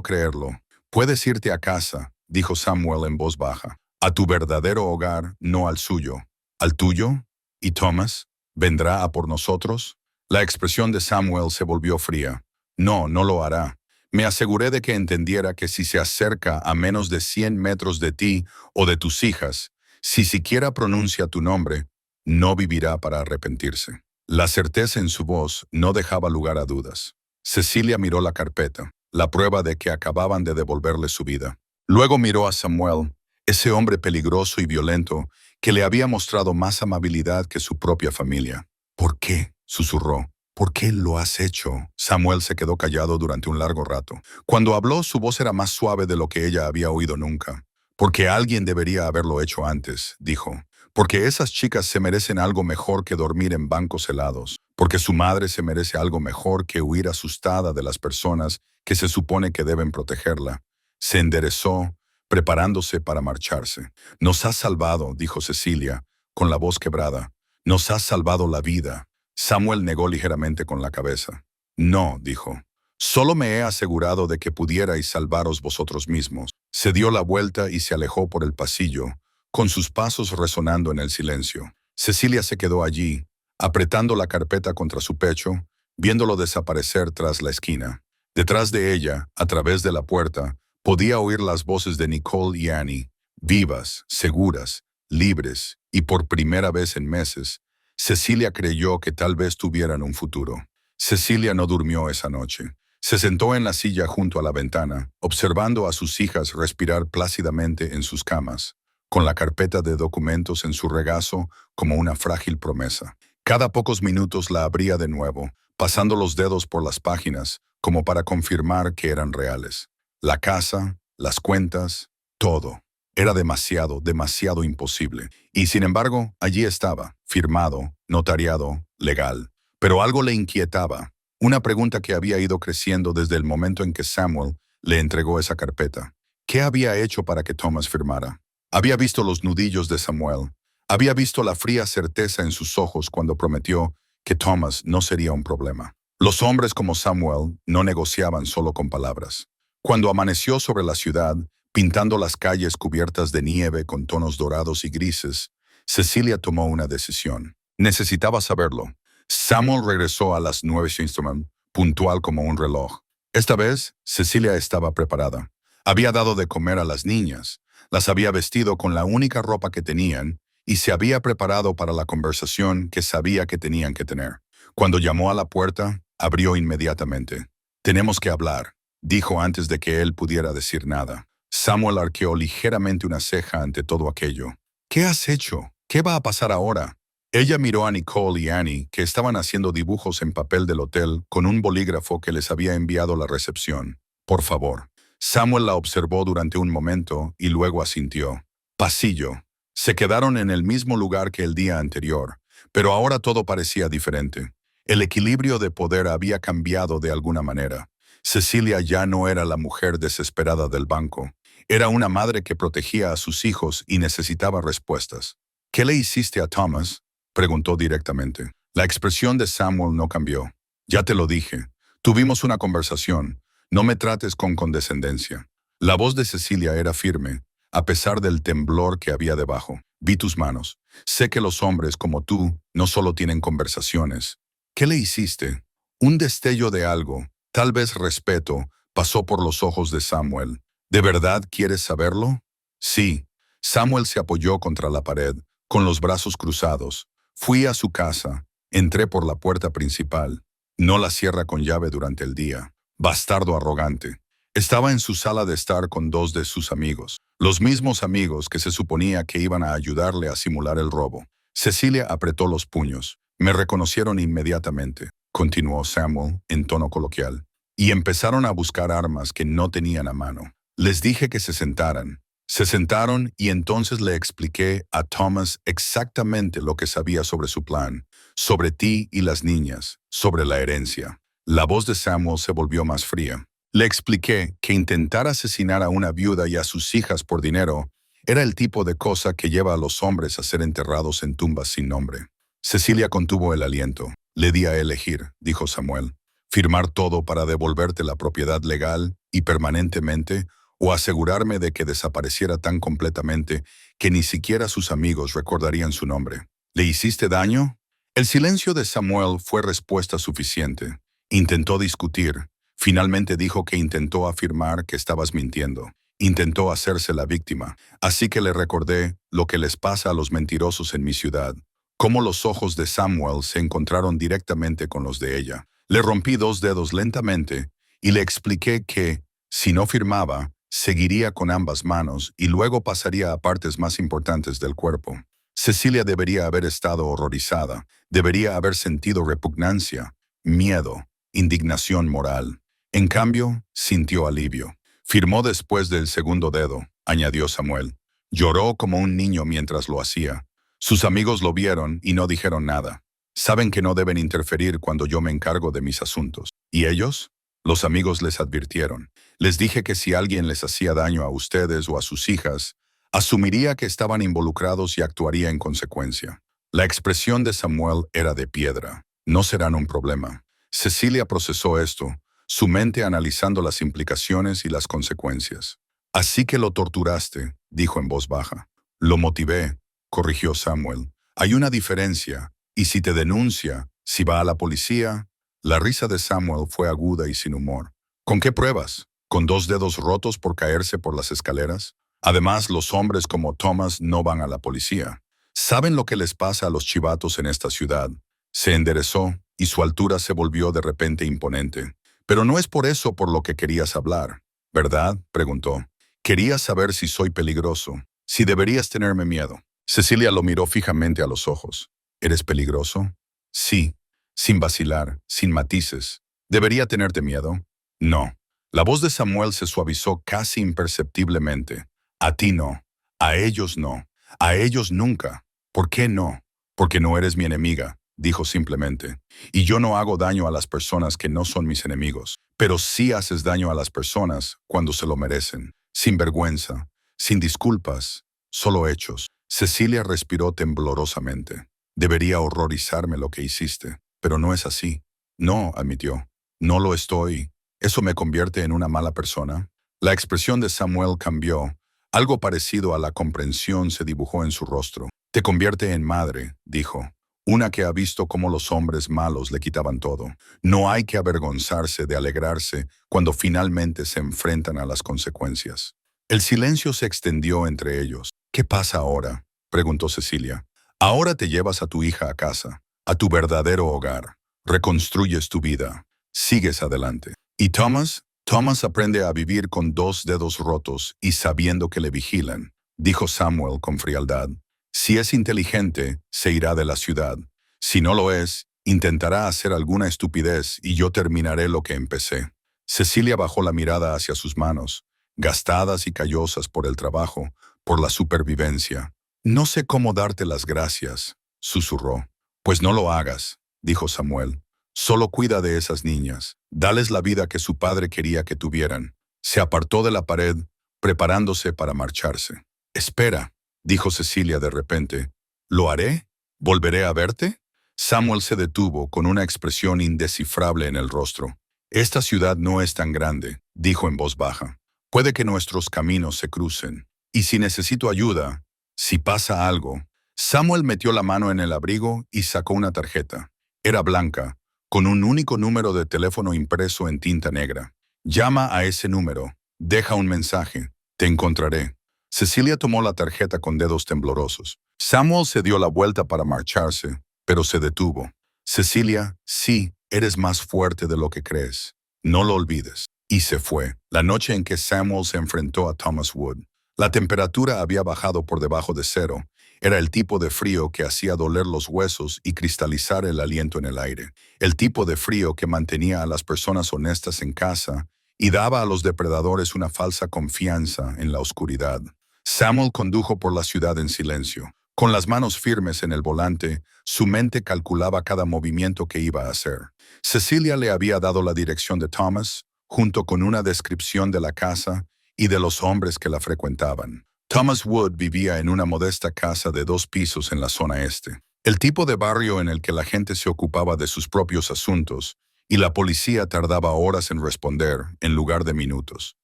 creerlo». «Puedes irte a casa», dijo Samuel en voz baja. «A tu verdadero hogar, no al suyo». «¿Al tuyo? ¿Y Thomas? ¿Vendrá a por nosotros?». La expresión de Samuel se volvió fría. «No, no lo hará. Me aseguré de que entendiera que si se acerca a menos de 100 metros de ti o de tus hijas, si siquiera pronuncia tu nombre, no vivirá para arrepentirse». La certeza en su voz no dejaba lugar a dudas. Cecilia miró la carpeta, la prueba de que acababan de devolverle su vida. Luego miró a Samuel, ese hombre peligroso y violento que le había mostrado más amabilidad que su propia familia. «¿Por qué?», susurró. «¿Por qué lo has hecho?». Samuel se quedó callado durante un largo rato. Cuando habló, su voz era más suave de lo que ella había oído nunca. «Porque alguien debería haberlo hecho antes», dijo. «Porque esas chicas se merecen algo mejor que dormir en bancos helados. Porque su madre se merece algo mejor que huir asustada de las personas que se supone que deben protegerla». Se enderezó, preparándose para marcharse. «Nos has salvado», dijo Cecilia, con la voz quebrada. «Nos has salvado la vida». Samuel negó ligeramente con la cabeza. «No», dijo. «Solo me he asegurado de que pudierais salvaros vosotros mismos». Se dio la vuelta y se alejó por el pasillo, con sus pasos resonando en el silencio. Cecilia se quedó allí, apretando la carpeta contra su pecho, viéndolo desaparecer tras la esquina. Detrás de ella, a través de la puerta, podía oír las voces de Nicole y Annie, vivas, seguras, libres, y por primera vez en meses, Cecilia creyó que tal vez tuvieran un futuro. Cecilia no durmió esa noche. Se sentó en la silla junto a la ventana, observando a sus hijas respirar plácidamente en sus camas, con la carpeta de documentos en su regazo como una frágil promesa. Cada pocos minutos la abría de nuevo, pasando los dedos por las páginas, como para confirmar que eran reales. La casa, las cuentas, todo. Era demasiado, demasiado imposible. Y sin embargo, allí estaba, firmado, notariado, legal. Pero algo le inquietaba. Una pregunta que había ido creciendo desde el momento en que Samuel le entregó esa carpeta. ¿Qué había hecho para que Thomas firmara? Había visto los nudillos de Samuel. Había visto la fría certeza en sus ojos cuando prometió que Thomas no sería un problema. Los hombres como Samuel no negociaban solo con palabras. Cuando amaneció sobre la ciudad, pintando las calles cubiertas de nieve con tonos dorados y grises, Cecilia tomó una decisión. Necesitaba saberlo. Samuel regresó a las 9 Instrument, puntual como un reloj. Esta vez, Cecilia estaba preparada. Había dado de comer a las niñas, las había vestido con la única ropa que tenían y se había preparado para la conversación que sabía que tenían que tener. Cuando llamó a la puerta, abrió inmediatamente. «Tenemos que hablar», dijo antes de que él pudiera decir nada. Samuel arqueó ligeramente una ceja ante todo aquello. «¿Qué has hecho? ¿Qué va a pasar ahora?» Ella miró a Nicole y Annie, que estaban haciendo dibujos en papel del hotel con un bolígrafo que les había enviado la recepción. «Por favor». Samuel la observó durante un momento y luego asintió. Pasillo. Se quedaron en el mismo lugar que el día anterior, pero ahora todo parecía diferente. El equilibrio de poder había cambiado de alguna manera. Cecilia ya no era la mujer desesperada del banco. Era una madre que protegía a sus hijos y necesitaba respuestas. «¿Qué le hiciste a Thomas?», preguntó directamente. La expresión de Samuel no cambió. «Ya te lo dije. Tuvimos una conversación. No me trates con condescendencia». La voz de Cecilia era firme, a pesar del temblor que había debajo. «Vi tus manos. Sé que los hombres como tú no solo tienen conversaciones». «¿Qué le hiciste?» Un destello de algo, tal vez respeto, pasó por los ojos de Samuel. «¿De verdad quieres saberlo?» «Sí». Samuel se apoyó contra la pared, con los brazos cruzados. «Fui a su casa. Entré por la puerta principal. No la cierra con llave durante el día. Bastardo arrogante. Estaba en su sala de estar con dos de sus amigos, los mismos amigos que se suponía que iban a ayudarle a simular el robo». Cecilia apretó los puños. «Me reconocieron inmediatamente», continuó Samuel en tono coloquial, «y empezaron a buscar armas que no tenían a mano. Les dije que se sentaran. Se sentaron y entonces le expliqué a Thomas exactamente lo que sabía sobre su plan, sobre ti y las niñas, sobre la herencia». La voz de Samuel se volvió más fría. «Le expliqué que intentar asesinar a una viuda y a sus hijas por dinero era el tipo de cosa que lleva a los hombres a ser enterrados en tumbas sin nombre». Cecilia contuvo el aliento. «Le di a elegir», dijo Samuel. «Firmar todo para devolverte la propiedad legal y permanentemente, o asegurarme de que desapareciera tan completamente que ni siquiera sus amigos recordarían su nombre. ¿Le hiciste daño?» El silencio de Samuel fue respuesta suficiente. Intentó discutir. Finalmente dijo que intentó afirmar que estabas mintiendo. Intentó hacerse la víctima. Así que le recordé lo que les pasa a los mentirosos en mi ciudad. Cómo los ojos de Samuel se encontraron directamente con los de ella. Le rompí 2 dedos lentamente y le expliqué que, si no firmaba, seguiría con ambas manos y luego pasaría a partes más importantes del cuerpo. Cecilia debería haber estado horrorizada, debería haber sentido repugnancia, miedo, indignación moral. En cambio, sintió alivio. «Firmó después del segundo dedo», añadió Samuel. Lloró como un niño mientras lo hacía. Sus amigos lo vieron y no dijeron nada. «Saben que no deben interferir cuando yo me encargo de mis asuntos». «¿Y ellos?». Los amigos les advirtieron. Les dije que si alguien les hacía daño a ustedes o a sus hijas, asumiría que estaban involucrados y actuaría en consecuencia. La expresión de Samuel era de piedra. No serán un problema. Cecilia procesó esto, su mente analizando las implicaciones y las consecuencias. Así que lo torturaste, dijo en voz baja. Lo motivé, corrigió Samuel. Hay una diferencia, y si te denuncia, si va a la policía. La risa de Samuel fue aguda y sin humor. ¿Con qué pruebas? ¿Con 2 dedos rotos por caerse por las escaleras? Además, los hombres como Thomas no van a la policía. ¿Saben lo que les pasa a los chivatos en esta ciudad? Se enderezó y su altura se volvió de repente imponente. Pero no es por eso por lo que querías hablar, ¿verdad? Preguntó. Querías saber si soy peligroso, si deberías tenerme miedo. Cecilia lo miró fijamente a los ojos. ¿Eres peligroso? Sí, sin vacilar, sin matices. ¿Debería tenerte miedo? No. La voz de Samuel se suavizó casi imperceptiblemente. A ti no. A ellos no. A ellos nunca. ¿Por qué no? Porque no eres mi enemiga, dijo simplemente. Y yo no hago daño a las personas que no son mis enemigos. Pero sí haces daño a las personas cuando se lo merecen. Sin vergüenza, sin disculpas, solo hechos. Cecilia respiró temblorosamente. Debería horrorizarme lo que hiciste, pero no es así. No, admitió. No lo estoy. ¿Eso me convierte en una mala persona? La expresión de Samuel cambió. Algo parecido a la comprensión se dibujó en su rostro. Te convierte en madre, dijo. Una que ha visto cómo los hombres malos le quitaban todo. No hay que avergonzarse de alegrarse cuando finalmente se enfrentan a las consecuencias. El silencio se extendió entre ellos. ¿Qué pasa ahora?, preguntó Cecilia. Ahora te llevas a tu hija a casa, a tu verdadero hogar. Reconstruyes tu vida. Sigues adelante. ¿Y Thomas? Thomas aprende a vivir con 2 dedos rotos y sabiendo que le vigilan, dijo Samuel con frialdad. Si es inteligente, se irá de la ciudad. Si no lo es, intentará hacer alguna estupidez y yo terminaré lo que empecé. Cecilia bajó la mirada hacia sus manos, gastadas y callosas por el trabajo, por la supervivencia. No sé cómo darte las gracias, susurró. Pues no lo hagas, dijo Samuel. Solo cuida de esas niñas. Dales la vida que su padre quería que tuvieran. Se apartó de la pared, preparándose para marcharse. Espera, dijo Cecilia de repente. ¿Lo haré? ¿Volveré a verte? Samuel se detuvo con una expresión indescifrable en el rostro. Esta ciudad no es tan grande, dijo en voz baja. Puede que nuestros caminos se crucen. Y si necesito ayuda, si pasa algo. Samuel metió la mano en el abrigo y sacó una tarjeta. Era blanca, con un único número de teléfono impreso en tinta negra. Llama a ese número. Deja un mensaje. Te encontraré. Cecilia tomó la tarjeta con dedos temblorosos. Samuel se dio la vuelta para marcharse, pero se detuvo. Cecilia, sí, eres más fuerte de lo que crees. No lo olvides. Y se fue. La noche en que Samuel se enfrentó a Thomas Wood. La temperatura había bajado por debajo de 0. Era el tipo de frío que hacía doler los huesos y cristalizar el aliento en el aire. El tipo de frío que mantenía a las personas honestas en casa y daba a los depredadores una falsa confianza en la oscuridad. Samuel condujo por la ciudad en silencio. Con las manos firmes en el volante, su mente calculaba cada movimiento que iba a hacer. Cecilia le había dado la dirección de Thomas, junto con una descripción de la casa y de los hombres que la frecuentaban. Thomas Wood vivía en una modesta casa de 2 pisos en la zona este. El tipo de barrio en el que la gente se ocupaba de sus propios asuntos y la policía tardaba horas en responder en lugar de minutos.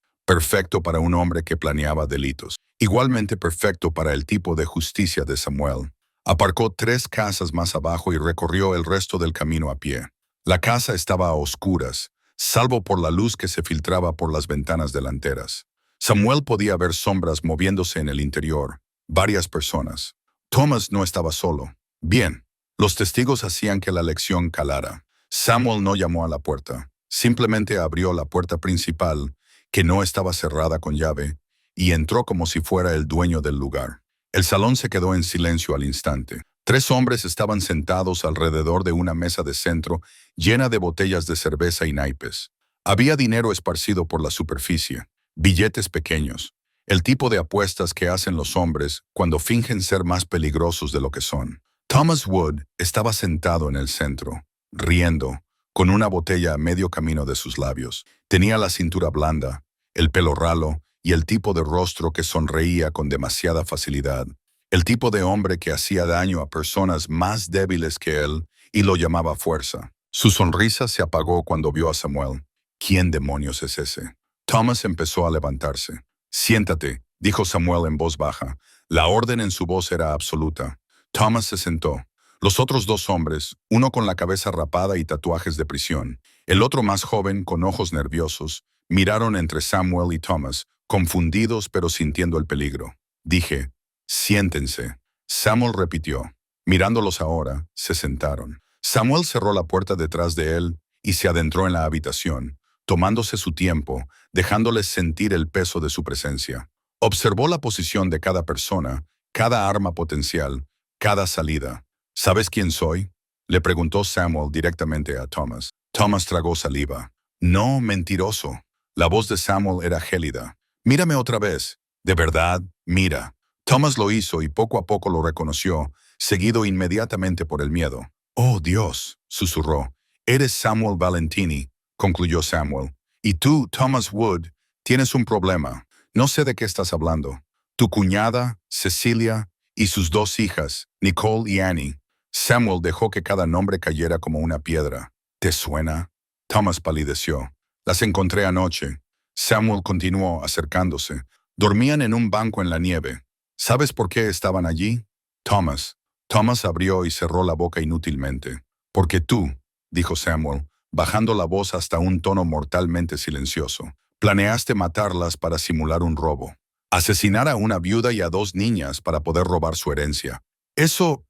Perfecto para un hombre que planeaba delitos. Igualmente perfecto para el tipo de justicia de Samuel. Aparcó 3 casas más abajo y recorrió el resto del camino a pie. La casa estaba a oscuras, salvo por la luz que se filtraba por las ventanas delanteras. Samuel podía ver sombras moviéndose en el interior, varias personas. Thomas no estaba solo. Bien, los testigos hacían que la lección calara. Samuel no llamó a la puerta, simplemente abrió la puerta principal, que no estaba cerrada con llave, y entró como si fuera el dueño del lugar. El salón se quedó en silencio al instante. 3 hombres estaban sentados alrededor de una mesa de centro llena de botellas de cerveza y naipes. Había dinero esparcido por la superficie. Billetes pequeños, el tipo de apuestas que hacen los hombres cuando fingen ser más peligrosos de lo que son. Thomas Wood estaba sentado en el centro, riendo, con una botella a medio camino de sus labios. Tenía la cintura blanda, el pelo ralo y el tipo de rostro que sonreía con demasiada facilidad. El tipo de hombre que hacía daño a personas más débiles que él y lo llamaba fuerza. Su sonrisa se apagó cuando vio a Samuel. ¿Quién demonios es ese? Thomas empezó a levantarse. Siéntate, dijo Samuel en voz baja. La orden en su voz era absoluta. Thomas se sentó. Los otros dos hombres, uno con la cabeza rapada y tatuajes de prisión, el otro más joven con ojos nerviosos, miraron entre Samuel y Thomas, confundidos pero sintiendo el peligro. Dije, siéntense. Samuel repitió. Mirándolos ahora, se sentaron. Samuel cerró la puerta detrás de él y se adentró en la habitación, tomándose su tiempo, dejándoles sentir el peso de su presencia. Observó la posición de cada persona, cada arma potencial, cada salida. ¿Sabes quién soy?, le preguntó Samuel directamente a Thomas. Thomas tragó saliva. No, mentiroso. La voz de Samuel era gélida. Mírame otra vez. De verdad, mira. Thomas lo hizo y poco a poco lo reconoció, seguido inmediatamente por el miedo. Oh, Dios, susurró. Eres Samuel Valentini, concluyó Samuel. Y tú, Thomas Wood, tienes un problema. No sé de qué estás hablando. Tu cuñada, Cecilia, y sus dos hijas, Nicole y Annie. Samuel dejó que cada nombre cayera como una piedra. ¿Te suena? Thomas palideció. Las encontré anoche. Samuel continuó acercándose. Dormían en un banco en la nieve. ¿Sabes por qué estaban allí? Thomas. Thomas abrió y cerró la boca inútilmente. Porque tú, dijo Samuel, bajando la voz hasta un tono mortalmente silencioso, planeaste matarlas para simular un robo. Asesinar a una viuda y a dos niñas para poder robar su herencia. Eso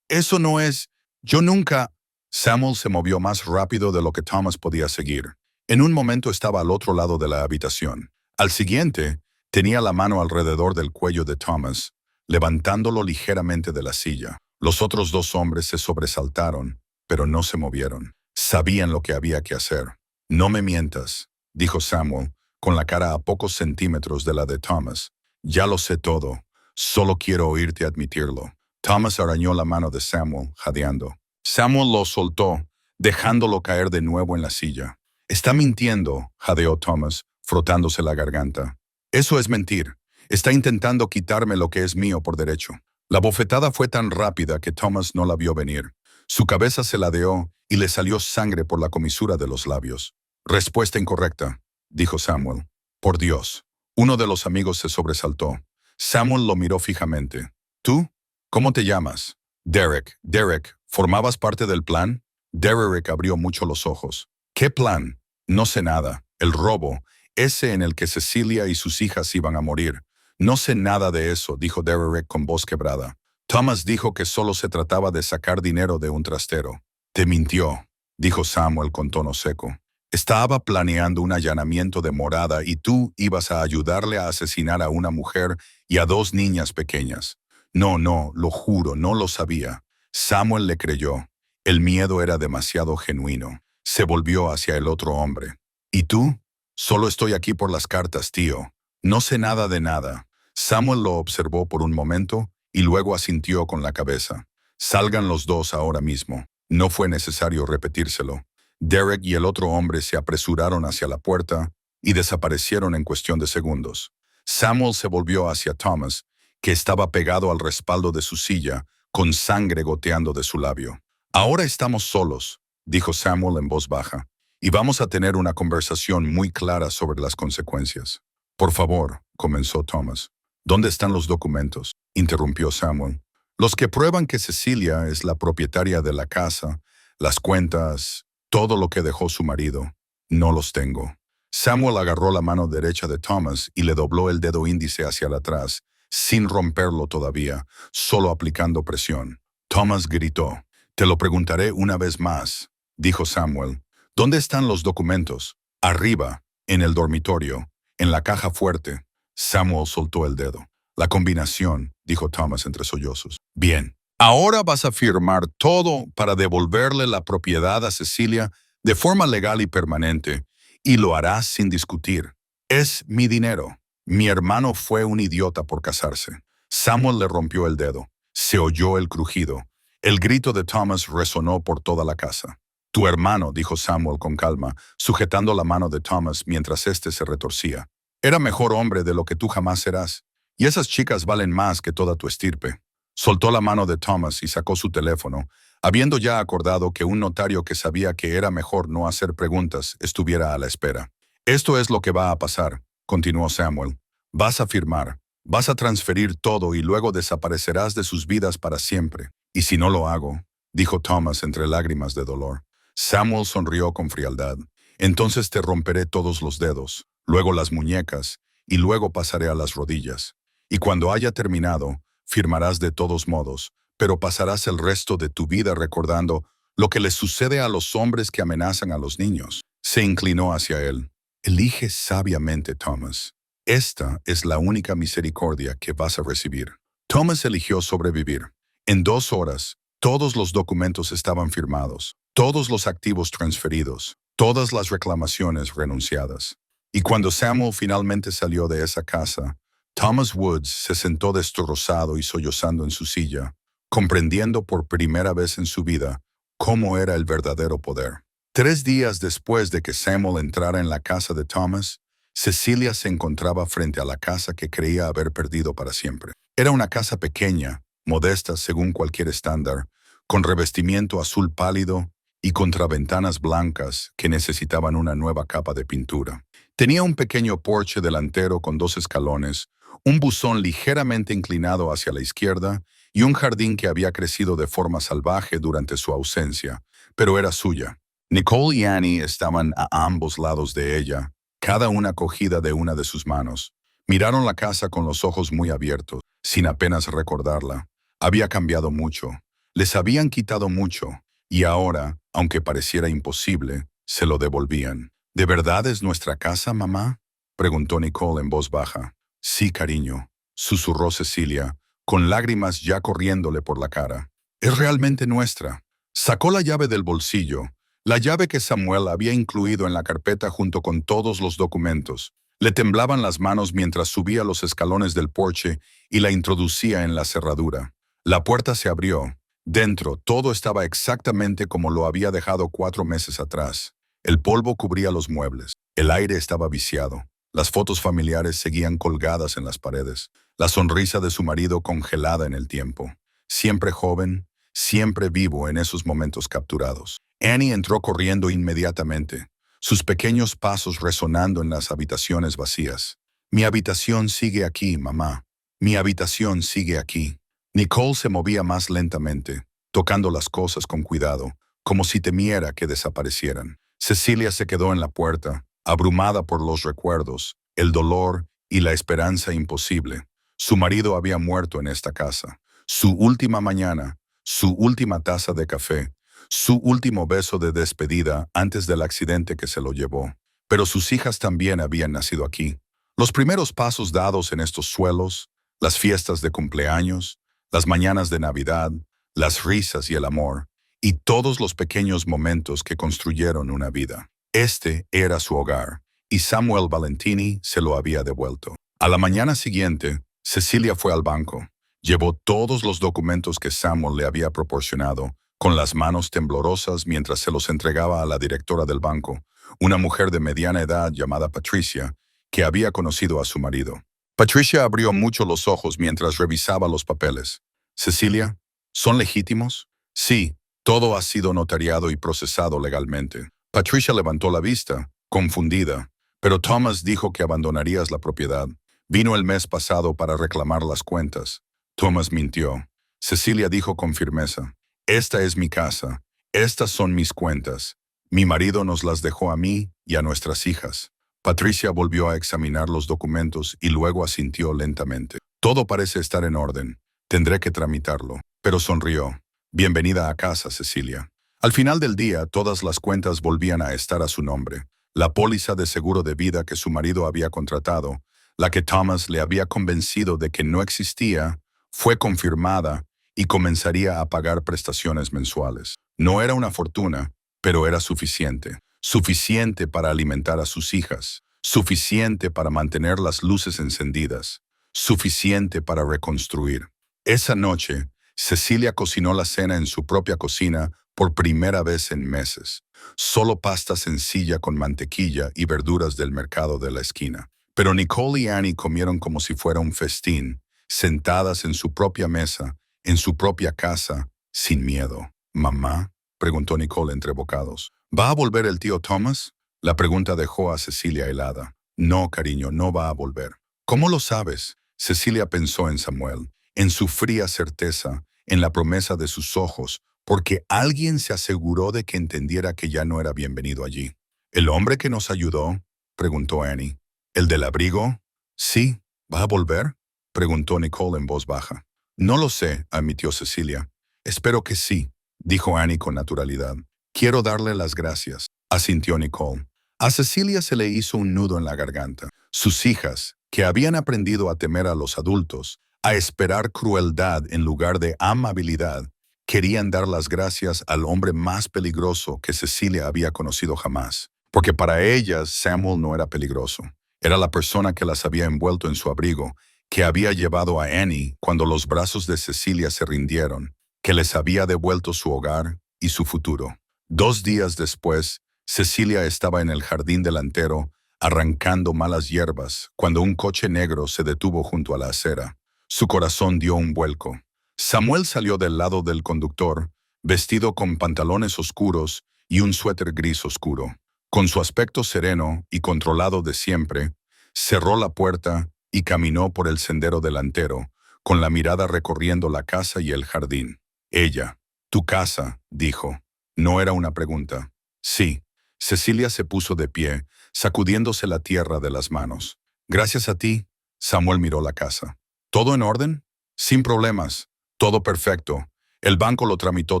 no es... Yo nunca... Samuel se movió más rápido de lo que Thomas podía seguir. En un momento estaba al otro lado de la habitación. Al siguiente, tenía la mano alrededor del cuello de Thomas, levantándolo ligeramente de la silla. Los otros dos hombres se sobresaltaron, pero no se movieron. Sabían lo que había que hacer. No me mientas, dijo Samuel, con la cara a pocos centímetros de la de Thomas. Ya lo sé todo. Solo quiero oírte admitirlo. Thomas arañó la mano de Samuel, jadeando. Samuel lo soltó, dejándolo caer de nuevo en la silla. Está mintiendo, jadeó Thomas, frotándose la garganta. Eso es mentir. Está intentando quitarme lo que es mío por derecho. La bofetada fue tan rápida que Thomas no la vio venir. Su cabeza se ladeó y le salió sangre por la comisura de los labios. Respuesta incorrecta, dijo Samuel. Por Dios. Uno de los amigos se sobresaltó. Samuel lo miró fijamente. ¿Tú? ¿Cómo te llamas? Derek. Derek, ¿formabas parte del plan? Derek abrió mucho los ojos. ¿Qué plan? No sé nada. El robo, ese en el que Cecilia y sus hijas iban a morir. No sé nada de eso, dijo Derek con voz quebrada. Thomas dijo que solo se trataba de sacar dinero de un trastero. Te mintió, dijo Samuel con tono seco. Estaba planeando un allanamiento de morada y tú ibas a ayudarle a asesinar a una mujer y a dos niñas pequeñas. No, lo juro, no lo sabía. Samuel le creyó. El miedo era demasiado genuino. Se volvió hacia el otro hombre. ¿Y tú? Solo estoy aquí por las cartas, tío. No sé nada de nada. Samuel lo observó por un momento y luego asintió con la cabeza. Salgan los dos ahora mismo. No fue necesario repetírselo. Derek y el otro hombre se apresuraron hacia la puerta y desaparecieron en cuestión de segundos. Samuel se volvió hacia Thomas, que estaba pegado al respaldo de su silla, con sangre goteando de su labio. Ahora estamos solos, dijo Samuel en voz baja, y vamos a tener una conversación muy clara sobre las consecuencias. Por favor, comenzó Thomas. ¿Dónde están los documentos?, interrumpió Samuel. Los que prueban que Cecilia es la propietaria de la casa, las cuentas, todo lo que dejó su marido. No los tengo. Samuel agarró la mano derecha de Thomas y le dobló el dedo índice hacia atrás, sin romperlo todavía, solo aplicando presión. Thomas gritó. Te lo preguntaré una vez más, dijo Samuel. ¿Dónde están los documentos? Arriba, en el dormitorio, en la caja fuerte. Samuel soltó el dedo. La combinación, dijo Thomas entre sollozos. Bien. Ahora vas a firmar todo para devolverle la propiedad a Cecilia de forma legal y permanente, y lo harás sin discutir. Es mi dinero. Mi hermano fue un idiota por casarse. Samuel le rompió el dedo. Se oyó el crujido. El grito de Thomas resonó por toda la casa. Tu hermano, dijo Samuel con calma, sujetando la mano de Thomas mientras éste se retorcía. Era mejor hombre de lo que tú jamás serás. Y esas chicas valen más que toda tu estirpe. Soltó la mano de Thomas y sacó su teléfono, habiendo ya acordado que un notario que sabía que era mejor no hacer preguntas estuviera a la espera. Esto es lo que va a pasar, continuó Samuel. Vas a firmar, vas a transferir todo y luego desaparecerás de sus vidas para siempre. Y si no lo hago, dijo Thomas entre lágrimas de dolor. Samuel sonrió con frialdad. Entonces te romperé todos los dedos, luego las muñecas, y luego pasaré a las rodillas. Y cuando haya terminado, firmarás de todos modos, pero pasarás el resto de tu vida recordando lo que les sucede a los hombres que amenazan a los niños. Se inclinó hacia él. Elige sabiamente, Thomas. Esta es la única misericordia que vas a recibir. Thomas eligió sobrevivir. En 2 horas, todos los documentos estaban firmados, todos los activos transferidos, todas las reclamaciones renunciadas. Y cuando Samuel finalmente salió de esa casa, Thomas Woods se sentó destrozado y sollozando en su silla, comprendiendo por primera vez en su vida cómo era el verdadero poder. 3 días después de que Samuel entrara en la casa de Thomas, Cecilia se encontraba frente a la casa que creía haber perdido para siempre. Era una casa pequeña, modesta según cualquier estándar, con revestimiento azul pálido y contraventanas blancas que necesitaban una nueva capa de pintura. Tenía un pequeño porche delantero con 2 escalones, un buzón ligeramente inclinado hacia la izquierda y un jardín que había crecido de forma salvaje durante su ausencia, pero era suya. Nicole y Annie estaban a ambos lados de ella, cada una cogida de una de sus manos. Miraron la casa con los ojos muy abiertos, sin apenas recordarla. Había cambiado mucho. Les habían quitado mucho, y ahora, aunque pareciera imposible, se lo devolvían. ¿De verdad es nuestra casa, mamá?, preguntó Nicole en voz baja. Sí, cariño, susurró Cecilia, con lágrimas ya corriéndole por la cara. Es realmente nuestra. Sacó la llave del bolsillo, la llave que Samuel había incluido en la carpeta junto con todos los documentos. Le temblaban las manos mientras subía los escalones del porche y la introducía en la cerradura. La puerta se abrió. Dentro, todo estaba exactamente como lo había dejado 4 meses atrás. El polvo cubría los muebles. El aire estaba viciado. Las fotos familiares seguían colgadas en las paredes. La sonrisa de su marido congelada en el tiempo. Siempre joven, siempre vivo en esos momentos capturados. Annie entró corriendo inmediatamente, sus pequeños pasos resonando en las habitaciones vacías. Mi habitación sigue aquí, mamá. Mi habitación sigue aquí. Nicole se movía más lentamente, tocando las cosas con cuidado, como si temiera que desaparecieran. Cecilia se quedó en la puerta, abrumada por los recuerdos, el dolor y la esperanza imposible. Su marido había muerto en esta casa. Su última mañana, su última taza de café, su último beso de despedida antes del accidente que se lo llevó. Pero sus hijas también habían nacido aquí. Los primeros pasos dados en estos suelos, las fiestas de cumpleaños, las mañanas de Navidad, las risas y el amor, y todos los pequeños momentos que construyeron una vida. Este era su hogar, y Samuel Valentini se lo había devuelto. A la mañana siguiente, Cecilia fue al banco. Llevó todos los documentos que Samuel le había proporcionado, con las manos temblorosas mientras se los entregaba a la directora del banco, una mujer de mediana edad llamada Patricia, que había conocido a su marido. Patricia abrió mucho los ojos mientras revisaba los papeles. «Cecilia, ¿son legítimos?» «Sí, todo ha sido notariado y procesado legalmente». Patricia levantó la vista, confundida. «Pero Thomas dijo que abandonarías la propiedad. Vino el mes pasado para reclamar las cuentas». Thomas mintió. Cecilia dijo con firmeza: «Esta es mi casa. Estas son mis cuentas. Mi marido nos las dejó a mí y a nuestras hijas». Patricia volvió a examinar los documentos y luego asintió lentamente. «Todo parece estar en orden. Tendré que tramitarlo». Pero sonrió. «Bienvenida a casa, Cecilia». Al final del día, todas las cuentas volvían a estar a su nombre. La póliza de seguro de vida que su marido había contratado, la que Thomas le había convencido de que no existía, fue confirmada y comenzaría a pagar prestaciones mensuales. No era una fortuna, pero era suficiente. Suficiente para alimentar a sus hijas, suficiente para mantener las luces encendidas, suficiente para reconstruir. Esa noche, Cecilia cocinó la cena en su propia cocina por primera vez en meses. Solo pasta sencilla con mantequilla y verduras del mercado de la esquina. Pero Nicole y Annie comieron como si fuera un festín, sentadas en su propia mesa, en su propia casa, sin miedo. «¿Mamá?», preguntó Nicole entre bocados. «¿Va a volver el tío Thomas?». La pregunta dejó a Cecilia helada. «No, cariño, no va a volver». «¿Cómo lo sabes?». Cecilia pensó en Samuel, en su fría certeza, en la promesa de sus ojos, porque alguien se aseguró de que entendiera que ya no era bienvenido allí. «¿El hombre que nos ayudó?», preguntó Annie. «¿El del abrigo?». «Sí. ¿Va a volver?», preguntó Nicole en voz baja. «No lo sé», admitió Cecilia. «Espero que sí», dijo Annie con naturalidad. «Quiero darle las gracias», asintió Nicole. A Cecilia se le hizo un nudo en la garganta. Sus hijas, que habían aprendido a temer a los adultos, a esperar crueldad en lugar de amabilidad, querían dar las gracias al hombre más peligroso que Cecilia había conocido jamás. Porque para ellas Samuel no era peligroso. Era la persona que las había envuelto en su abrigo, que había llevado a Annie cuando los brazos de Cecilia se rindieron, que les había devuelto su hogar y su futuro. 2 días después, Cecilia estaba en el jardín delantero, arrancando malas hierbas, cuando un coche negro se detuvo junto a la acera. Su corazón dio un vuelco. Samuel salió del lado del conductor, vestido con pantalones oscuros y un suéter gris oscuro. Con su aspecto sereno y controlado de siempre, cerró la puerta y caminó por el sendero delantero, con la mirada recorriendo la casa y el jardín. Ella, «Tu casa», dijo. No era una pregunta. «Sí». Cecilia se puso de pie, sacudiéndose la tierra de las manos. «Gracias a ti». Samuel miró la casa. «¿Todo en orden?». «Sin problemas. Todo perfecto. El banco lo tramitó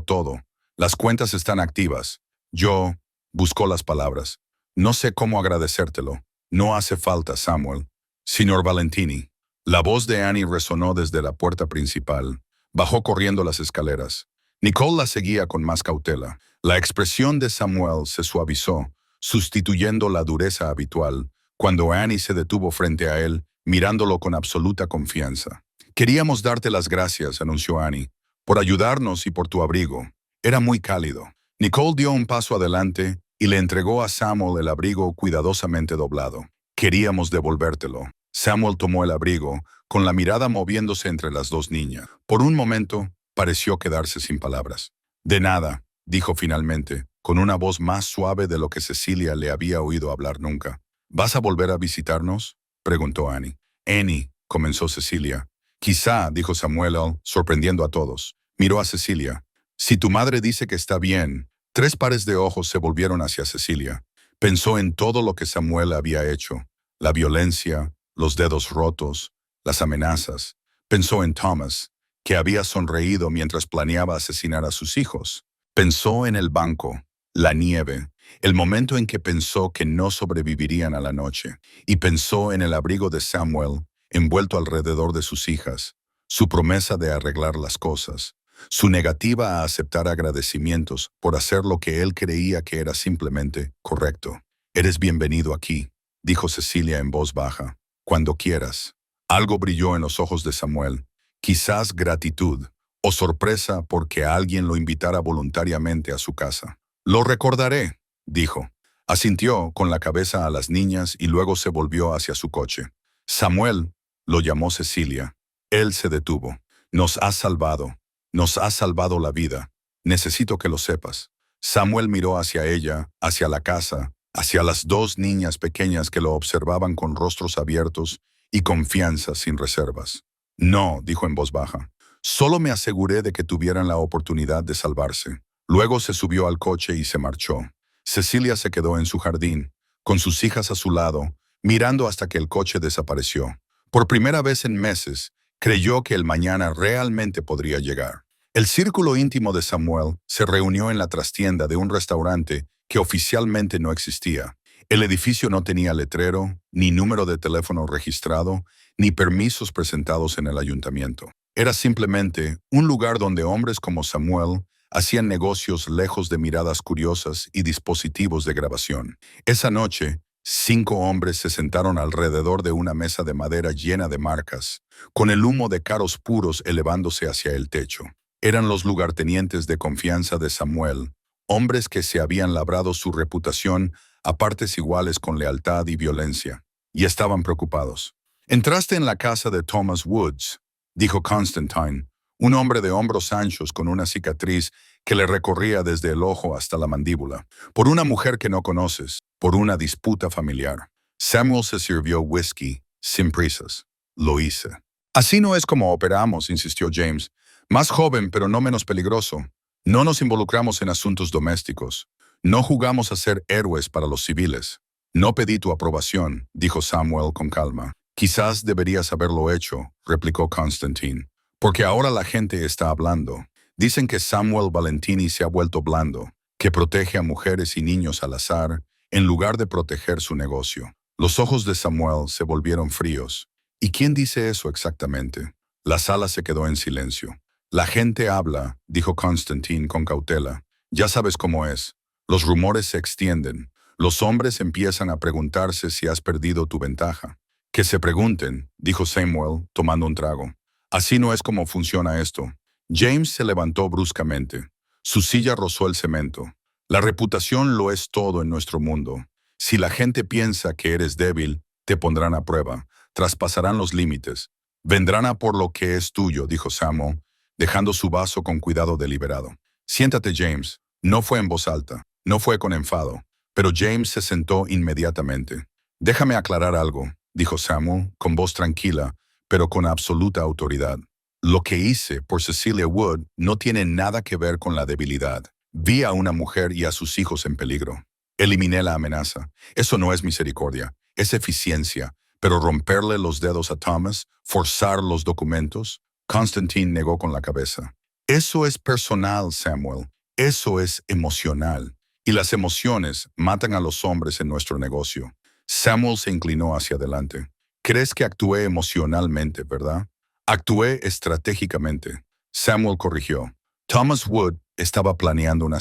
todo. Las cuentas están activas. Yo…» buscó las palabras. «No sé cómo agradecértelo». «No hace falta, Samuel». «Signor Valentini». La voz de Annie resonó desde la puerta principal. Bajó corriendo las escaleras. Nicole la seguía con más cautela. La expresión de Samuel se suavizó, sustituyendo la dureza habitual, cuando Annie se detuvo frente a él, mirándolo con absoluta confianza. «Queríamos darte las gracias», anunció Annie, «por ayudarnos y por tu abrigo». Era muy cálido. Nicole dio un paso adelante y le entregó a Samuel el abrigo cuidadosamente doblado. «Queríamos devolvértelo». Samuel tomó el abrigo, con la mirada moviéndose entre las dos niñas. Por un momento, pareció quedarse sin palabras. «De nada», dijo finalmente, con una voz más suave de lo que Cecilia le había oído hablar nunca. «¿Vas a volver a visitarnos?», preguntó Annie. «Annie», comenzó Cecilia. «Quizá», dijo Samuel, sorprendiendo a todos. Miró a Cecilia. «Si tu madre dice que está bien». 3 pares de ojos se volvieron hacia Cecilia. Pensó en todo lo que Samuel había hecho. La violencia, los dedos rotos, las amenazas. Pensó en Thomas, que había sonreído mientras planeaba asesinar a sus hijos. Pensó en el banco, la nieve, el momento en que pensó que no sobrevivirían a la noche. Y pensó en el abrigo de Samuel, envuelto alrededor de sus hijas, su promesa de arreglar las cosas, su negativa a aceptar agradecimientos por hacer lo que él creía que era simplemente correcto. «Eres bienvenido aquí», dijo Cecilia en voz baja. «Cuando quieras». Algo brilló en los ojos de Samuel, quizás gratitud o sorpresa porque alguien lo invitara voluntariamente a su casa. «Lo recordaré», dijo. Asintió con la cabeza a las niñas y luego se volvió hacia su coche. «Samuel», lo llamó Cecilia. Él se detuvo. «Nos has salvado. Nos has salvado la vida. Necesito que lo sepas». Samuel miró hacia ella, hacia la casa, hacia las 2 niñas pequeñas que lo observaban con rostros abiertos y confianza sin reservas. «No», dijo en voz baja. «Solo me aseguré de que tuvieran la oportunidad de salvarse». Luego se subió al coche y se marchó. Cecilia se quedó en su jardín, con sus hijas a su lado, mirando hasta que el coche desapareció. Por primera vez en meses, creyó que el mañana realmente podría llegar. El círculo íntimo de Samuel se reunió en la trastienda de un restaurante que oficialmente no existía. El edificio no tenía letrero, ni número de teléfono registrado, ni permisos presentados en el ayuntamiento. Era simplemente un lugar donde hombres como Samuel hacían negocios lejos de miradas curiosas y dispositivos de grabación. Esa noche, 5 hombres se sentaron alrededor de una mesa de madera llena de marcas, con el humo de caros puros elevándose hacia el techo. Eran los lugartenientes de confianza de Samuel, hombres que se habían labrado su reputación a partes iguales con lealtad y violencia, y estaban preocupados. «Entraste en la casa de Thomas Woods», dijo Constantine, un hombre de hombros anchos con una cicatriz que le recorría desde el ojo hasta la mandíbula, «por una mujer que no conoces, por una disputa familiar». Samuel se sirvió whisky, sin prisas. «Lo hice». «Así no es como operamos», insistió James. «Más joven, pero no menos peligroso. No nos involucramos en asuntos domésticos. No jugamos a ser héroes para los civiles». «No pedí tu aprobación», dijo Samuel con calma. «Quizás deberías haberlo hecho», replicó Constantine, «porque ahora la gente está hablando. Dicen que Samuel Valentini se ha vuelto blando, que protege a mujeres y niños al azar, en lugar de proteger su negocio». Los ojos de Samuel se volvieron fríos. «¿Y quién dice eso exactamente?» La sala se quedó en silencio. «La gente habla», dijo Constantine con cautela. «Ya sabes cómo es. Los rumores se extienden. Los hombres empiezan a preguntarse si has perdido tu ventaja». «Que se pregunten», dijo Samuel, tomando un trago. «Así no es como funciona esto». James se levantó bruscamente. Su silla rozó el cemento. «La reputación lo es todo en nuestro mundo. Si la gente piensa que eres débil, te pondrán a prueba, traspasarán los límites. Vendrán a por lo que es tuyo», dijo Samuel, dejando su vaso con cuidado deliberado. «Siéntate, James». No fue en voz alta, no fue con enfado, pero James se sentó inmediatamente. «Déjame aclarar algo», dijo Samuel, con voz tranquila, pero con absoluta autoridad. «Lo que hice por Cecilia Wood no tiene nada que ver con la debilidad. Vi a una mujer y a sus hijos en peligro. Eliminé la amenaza. Eso no es misericordia, es eficiencia. Pero romperle los dedos a Thomas, forzar los documentos». Constantine negó con la cabeza. «Eso es personal, Samuel. Eso es emocional. Y las emociones matan a los hombres en nuestro negocio». Samuel se inclinó hacia adelante. «Crees que actué emocionalmente, ¿verdad?» «Actué estratégicamente». Samuel corrigió. «Thomas Wood estaba planeando un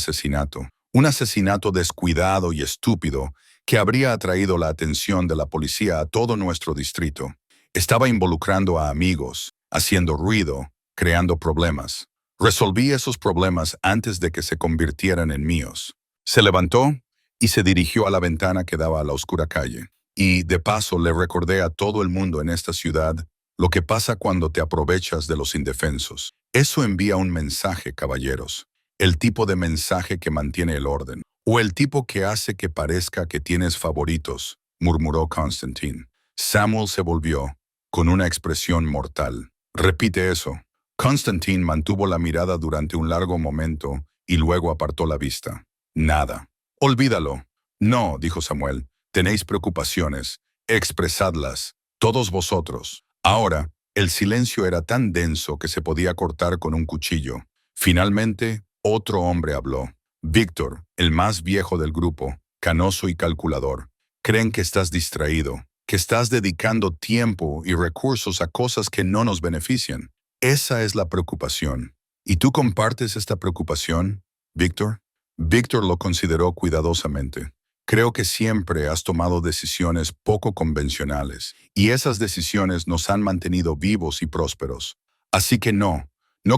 asesinato descuidado y estúpido que habría atraído la atención de la policía a todo nuestro distrito. Estaba involucrando a amigos, haciendo ruido, creando problemas. Resolví esos problemas antes de que se convirtieran en míos». Se levantó y se dirigió a la ventana que daba a la oscura calle. «Y, de paso, le recordé a todo el mundo en esta ciudad lo que pasa cuando te aprovechas de los indefensos. Eso envía un mensaje, caballeros. El tipo de mensaje que mantiene el orden. O el tipo que hace que parezca que tienes favoritos», murmuró Constantine. Samuel se volvió, con una expresión mortal. «Repite eso». Constantine mantuvo la mirada durante un largo momento y luego apartó la vista. «Nada». «Olvídalo». «No», dijo Samuel. «Tenéis preocupaciones. Expresadlas. Todos vosotros». Ahora, el silencio era tan denso que se podía cortar con un cuchillo. Finalmente, otro hombre habló. «Víctor, el más viejo del grupo, canoso y calculador. Creen que estás distraído, que estás dedicando tiempo y recursos a cosas que no nos benefician. Esa es la preocupación. ¿Y tú compartes esta preocupación, Víctor?» Víctor lo consideró cuidadosamente. «Creo que siempre has tomado decisiones poco convencionales, y esas decisiones nos han mantenido vivos y prósperos. Así que no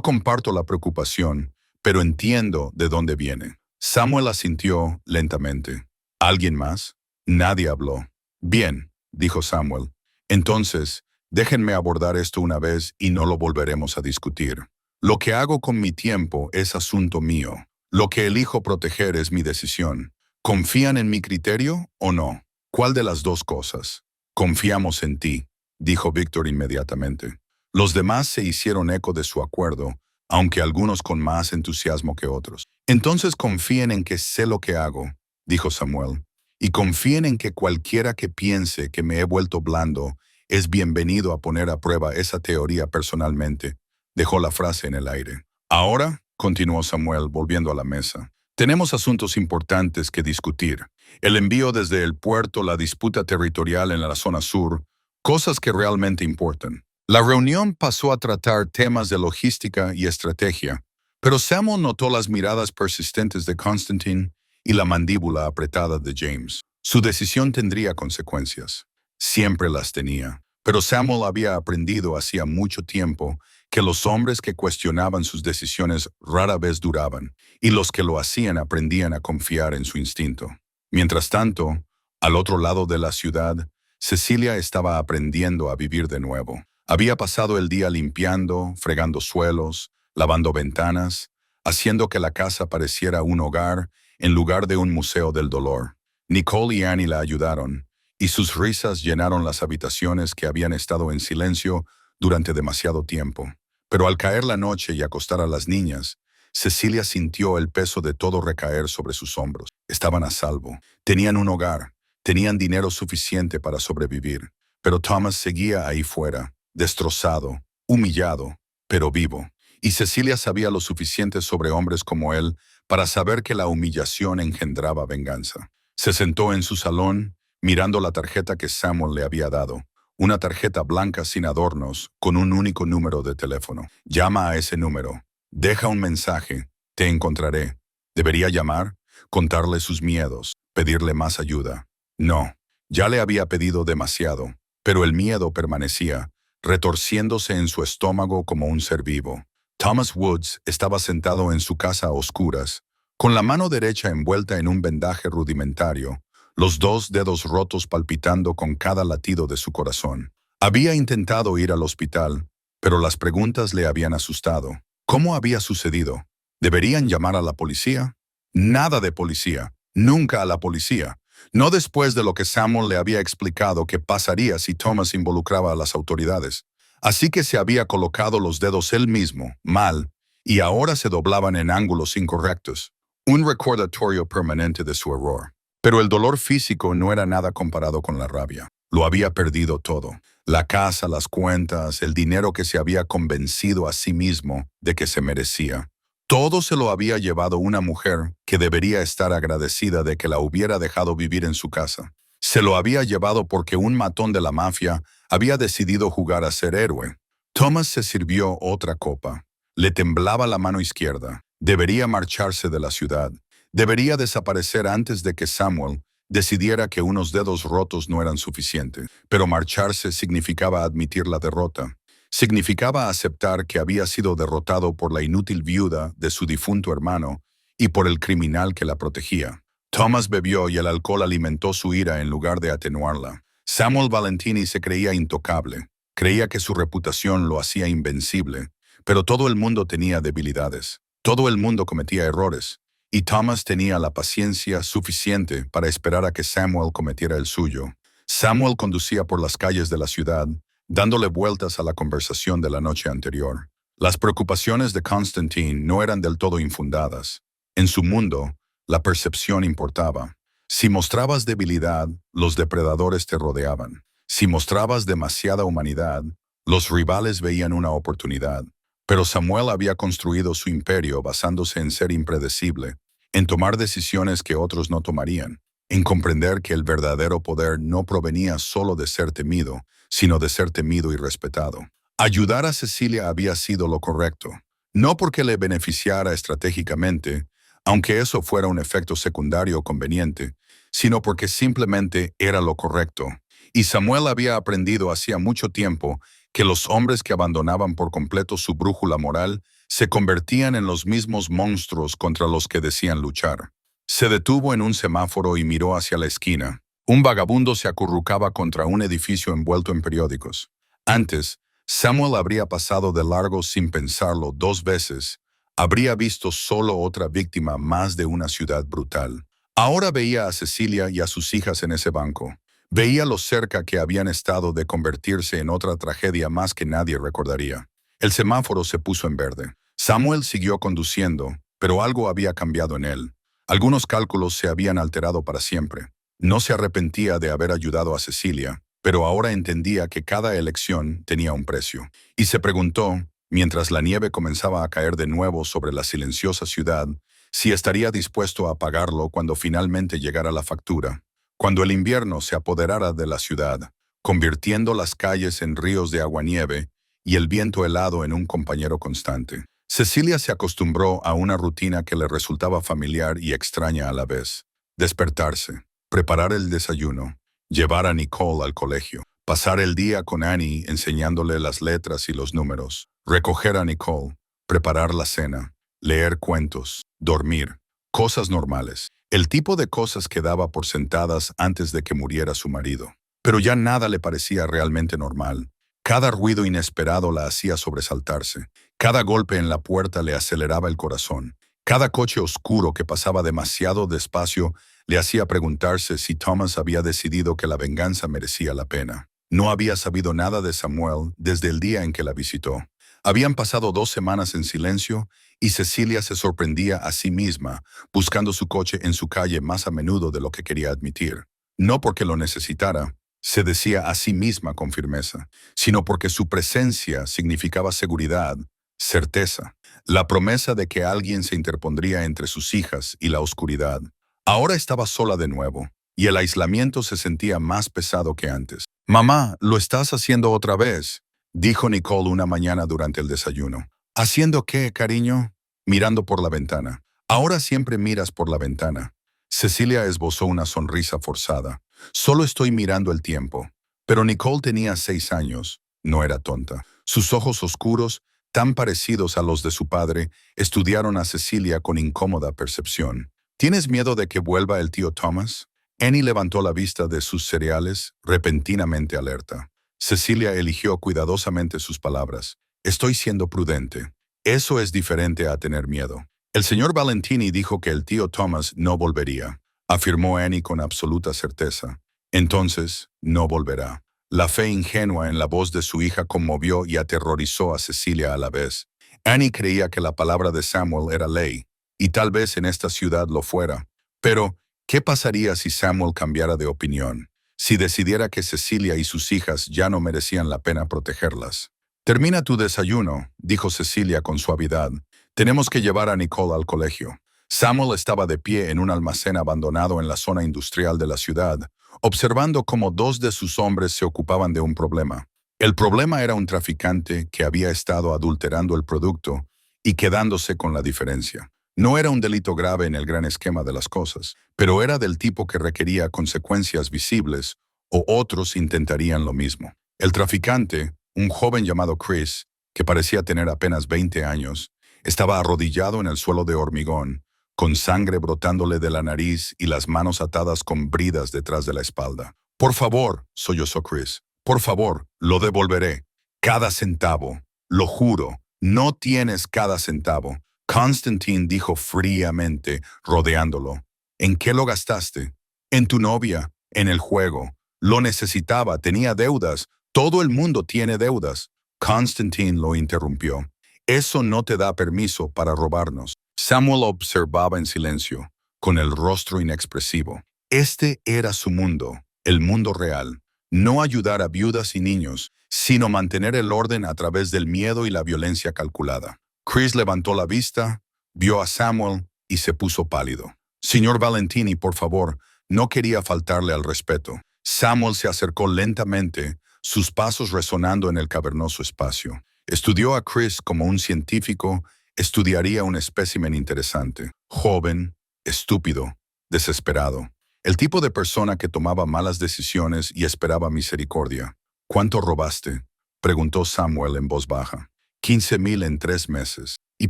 comparto la preocupación, pero entiendo de dónde viene». Samuel asintió lentamente. «¿Alguien más?» Nadie habló. «Bien», dijo Samuel. «Entonces, déjenme abordar esto una vez y no lo volveremos a discutir. Lo que hago con mi tiempo es asunto mío. Lo que elijo proteger es mi decisión. ¿Confían en mi criterio o no? ¿Cuál de las dos cosas?» «Confiamos en ti», dijo Víctor inmediatamente. Los demás se hicieron eco de su acuerdo, aunque algunos con más entusiasmo que otros. «Entonces confíen en que sé lo que hago», dijo Samuel. «Y confíen en que cualquiera que piense que me he vuelto blando es bienvenido a poner a prueba esa teoría personalmente». Dejó la frase en el aire. «Ahora», continuó Samuel volviendo a la mesa, «tenemos asuntos importantes que discutir. El envío desde el puerto, la disputa territorial en la zona sur, cosas que realmente importan». La reunión pasó a tratar temas de logística y estrategia, pero Samuel notó las miradas persistentes de Constantine y la mandíbula apretada de James. Su decisión tendría consecuencias. Siempre las tenía. Pero Samuel había aprendido hacía mucho tiempo que los hombres que cuestionaban sus decisiones rara vez duraban, y los que lo hacían aprendían a confiar en su instinto. Mientras tanto, al otro lado de la ciudad, Cecilia estaba aprendiendo a vivir de nuevo. Había pasado el día limpiando, fregando suelos, lavando ventanas, haciendo que la casa pareciera un hogar en lugar de un museo del dolor. Nicole y Annie la ayudaron, y sus risas llenaron las habitaciones que habían estado en silencio durante demasiado tiempo. Pero al caer la noche y acostar a las niñas, Cecilia sintió el peso de todo recaer sobre sus hombros. Estaban a salvo, tenían un hogar, tenían dinero suficiente para sobrevivir, pero Thomas seguía ahí fuera, destrozado, humillado, pero vivo. Y Cecilia sabía lo suficiente sobre hombres como él para saber que la humillación engendraba venganza. Se sentó en su salón, mirando la tarjeta que Samuel le había dado. Una tarjeta blanca sin adornos, con un único número de teléfono. Llama a ese número. Deja un mensaje. Te encontraré. ¿Debería llamar? Contarle sus miedos. Pedirle más ayuda. No. Ya le había pedido demasiado. Pero el miedo permanecía, retorciéndose en su estómago como un ser vivo. Thomas Woods estaba sentado en su casa a oscuras, con la mano derecha envuelta en un vendaje rudimentario, los dos dedos rotos palpitando con cada latido de su corazón. Había intentado ir al hospital, pero las preguntas le habían asustado. ¿Cómo había sucedido? ¿Deberían llamar a la policía? Nada de policía. Nunca a la policía. No después de lo que Samuel le había explicado que pasaría si Thomas involucraba a las autoridades. Así que se había colocado los dedos él mismo, mal, y ahora se doblaban en ángulos incorrectos. Un recordatorio permanente de su error. Pero el dolor físico no era nada comparado con la rabia. Lo había perdido todo. La casa, las cuentas, el dinero que se había convencido a sí mismo de que se merecía. Todo se lo había llevado una mujer que debería estar agradecida de que la hubiera dejado vivir en su casa. Se lo había llevado porque un matón de la mafia había decidido jugar a ser héroe. Thomas se sirvió otra copa. Le temblaba la mano izquierda. Debería marcharse de la ciudad. Debería desaparecer antes de que Samuel decidiera que unos dedos rotos no eran suficientes. Pero marcharse significaba admitir la derrota. Significaba aceptar que había sido derrotado por la inútil viuda de su difunto hermano y por el criminal que la protegía. Thomas bebió y el alcohol alimentó su ira en lugar de atenuarla. Samuel Valentini se creía intocable. Creía que su reputación lo hacía invencible. Pero todo el mundo tenía debilidades. Todo el mundo cometía errores. Y Thomas tenía la paciencia suficiente para esperar a que Samuel cometiera el suyo. Samuel conducía por las calles de la ciudad, dándole vueltas a la conversación de la noche anterior. Las preocupaciones de Constantine no eran del todo infundadas. En su mundo, la percepción importaba. Si mostrabas debilidad, los depredadores te rodeaban. Si mostrabas demasiada humanidad, los rivales veían una oportunidad. Pero Samuel había construido su imperio basándose en ser impredecible, en tomar decisiones que otros no tomarían, en comprender que el verdadero poder no provenía solo de ser temido, sino de ser temido y respetado. Ayudar a Cecilia había sido lo correcto, no porque le beneficiara estratégicamente, aunque eso fuera un efecto secundario conveniente, sino porque simplemente era lo correcto. Y Samuel había aprendido hacía mucho tiempo que los hombres que abandonaban por completo su brújula moral se convertían en los mismos monstruos contra los que decían luchar. Se detuvo en un semáforo y miró hacia la esquina. Un vagabundo se acurrucaba contra un edificio envuelto en periódicos. Antes, Samuel habría pasado de largo sin pensarlo 2 veces. Habría visto solo otra víctima más de una ciudad brutal. Ahora veía a Cecilia y a sus hijas en ese banco. Veía lo cerca que habían estado de convertirse en otra tragedia más que nadie recordaría. El semáforo se puso en verde. Samuel siguió conduciendo, pero algo había cambiado en él. Algunos cálculos se habían alterado para siempre. No se arrepentía de haber ayudado a Cecilia, pero ahora entendía que cada elección tenía un precio. Y se preguntó, mientras la nieve comenzaba a caer de nuevo sobre la silenciosa ciudad, si estaría dispuesto a pagarlo cuando finalmente llegara la factura. Cuando el invierno se apoderara de la ciudad, convirtiendo las calles en ríos de aguanieve y el viento helado en un compañero constante. Cecilia se acostumbró a una rutina que le resultaba familiar y extraña a la vez. Despertarse, preparar el desayuno, llevar a Nicole al colegio, pasar el día con Annie enseñándole las letras y los números, recoger a Nicole, preparar la cena, leer cuentos, dormir, cosas normales, el tipo de cosas que daba por sentadas antes de que muriera su marido. Pero ya nada le parecía realmente normal. Cada ruido inesperado la hacía sobresaltarse. Cada golpe en la puerta le aceleraba el corazón. Cada coche oscuro que pasaba demasiado despacio le hacía preguntarse si Thomas había decidido que la venganza merecía la pena. No había sabido nada de Samuel desde el día en que la visitó. Habían pasado 2 semanas en silencio y Cecilia se sorprendía a sí misma buscando su coche en su calle más a menudo de lo que quería admitir. No porque lo necesitara, se decía a sí misma con firmeza, sino porque su presencia significaba seguridad, certeza, la promesa de que alguien se interpondría entre sus hijas y la oscuridad. Ahora estaba sola de nuevo, y el aislamiento se sentía más pesado que antes. «Mamá, ¿lo estás haciendo otra vez?», dijo Nicole una mañana durante el desayuno. «¿Haciendo qué, cariño?», mirando por la ventana. «Ahora siempre miras por la ventana». Cecilia esbozó una sonrisa forzada. «Solo estoy mirando el tiempo». Pero Nicole tenía 6 años. No era tonta. Sus ojos oscuros, tan parecidos a los de su padre, estudiaron a Cecilia con incómoda percepción. «¿Tienes miedo de que vuelva el tío Thomas?». Annie levantó la vista de sus cereales, repentinamente alerta. Cecilia eligió cuidadosamente sus palabras. «Estoy siendo prudente. Eso es diferente a tener miedo». «El señor Valentini dijo que el tío Thomas no volvería», afirmó Annie con absoluta certeza. «Entonces, no volverá». La fe ingenua en la voz de su hija conmovió y aterrorizó a Cecilia a la vez. Annie creía que la palabra de Samuel era ley, y tal vez en esta ciudad lo fuera. Pero, ¿qué pasaría si Samuel cambiara de opinión? Si decidiera que Cecilia y sus hijas ya no merecían la pena protegerlas. «Termina tu desayuno», dijo Cecilia con suavidad. «Tenemos que llevar a Nicole al colegio». Samuel estaba de pie en un almacén abandonado en la zona industrial de la ciudad, observando cómo 2 de sus hombres se ocupaban de un problema. El problema era un traficante que había estado adulterando el producto y quedándose con la diferencia. No era un delito grave en el gran esquema de las cosas, pero era del tipo que requería consecuencias visibles, o otros intentarían lo mismo. El traficante, un joven llamado Chris, que parecía tener apenas 20 años, estaba arrodillado en el suelo de hormigón, con sangre brotándole de la nariz y las manos atadas con bridas detrás de la espalda. «Por favor», sollozó Chris, «por favor, lo devolveré. Cada centavo. Lo juro, no tienes cada centavo». Constantine dijo fríamente, rodeándolo. «¿En qué lo gastaste?». «En tu novia, en el juego. Lo necesitaba, tenía deudas. Todo el mundo tiene deudas». Constantine lo interrumpió. «Eso no te da permiso para robarnos». Samuel observaba en silencio, con el rostro inexpresivo. Este era su mundo, el mundo real. No ayudar a viudas y niños, sino mantener el orden a través del miedo y la violencia calculada. Chris levantó la vista, vio a Samuel y se puso pálido. «Señor Valentini, por favor», no quería faltarle al respeto. Samuel se acercó lentamente, sus pasos resonando en el cavernoso espacio. Estudió a Chris como un científico estudiaría un espécimen interesante. Joven, estúpido, desesperado. El tipo de persona que tomaba malas decisiones y esperaba misericordia. «¿Cuánto robaste?», preguntó Samuel en voz baja. «15,000 en 3 meses. ¿Y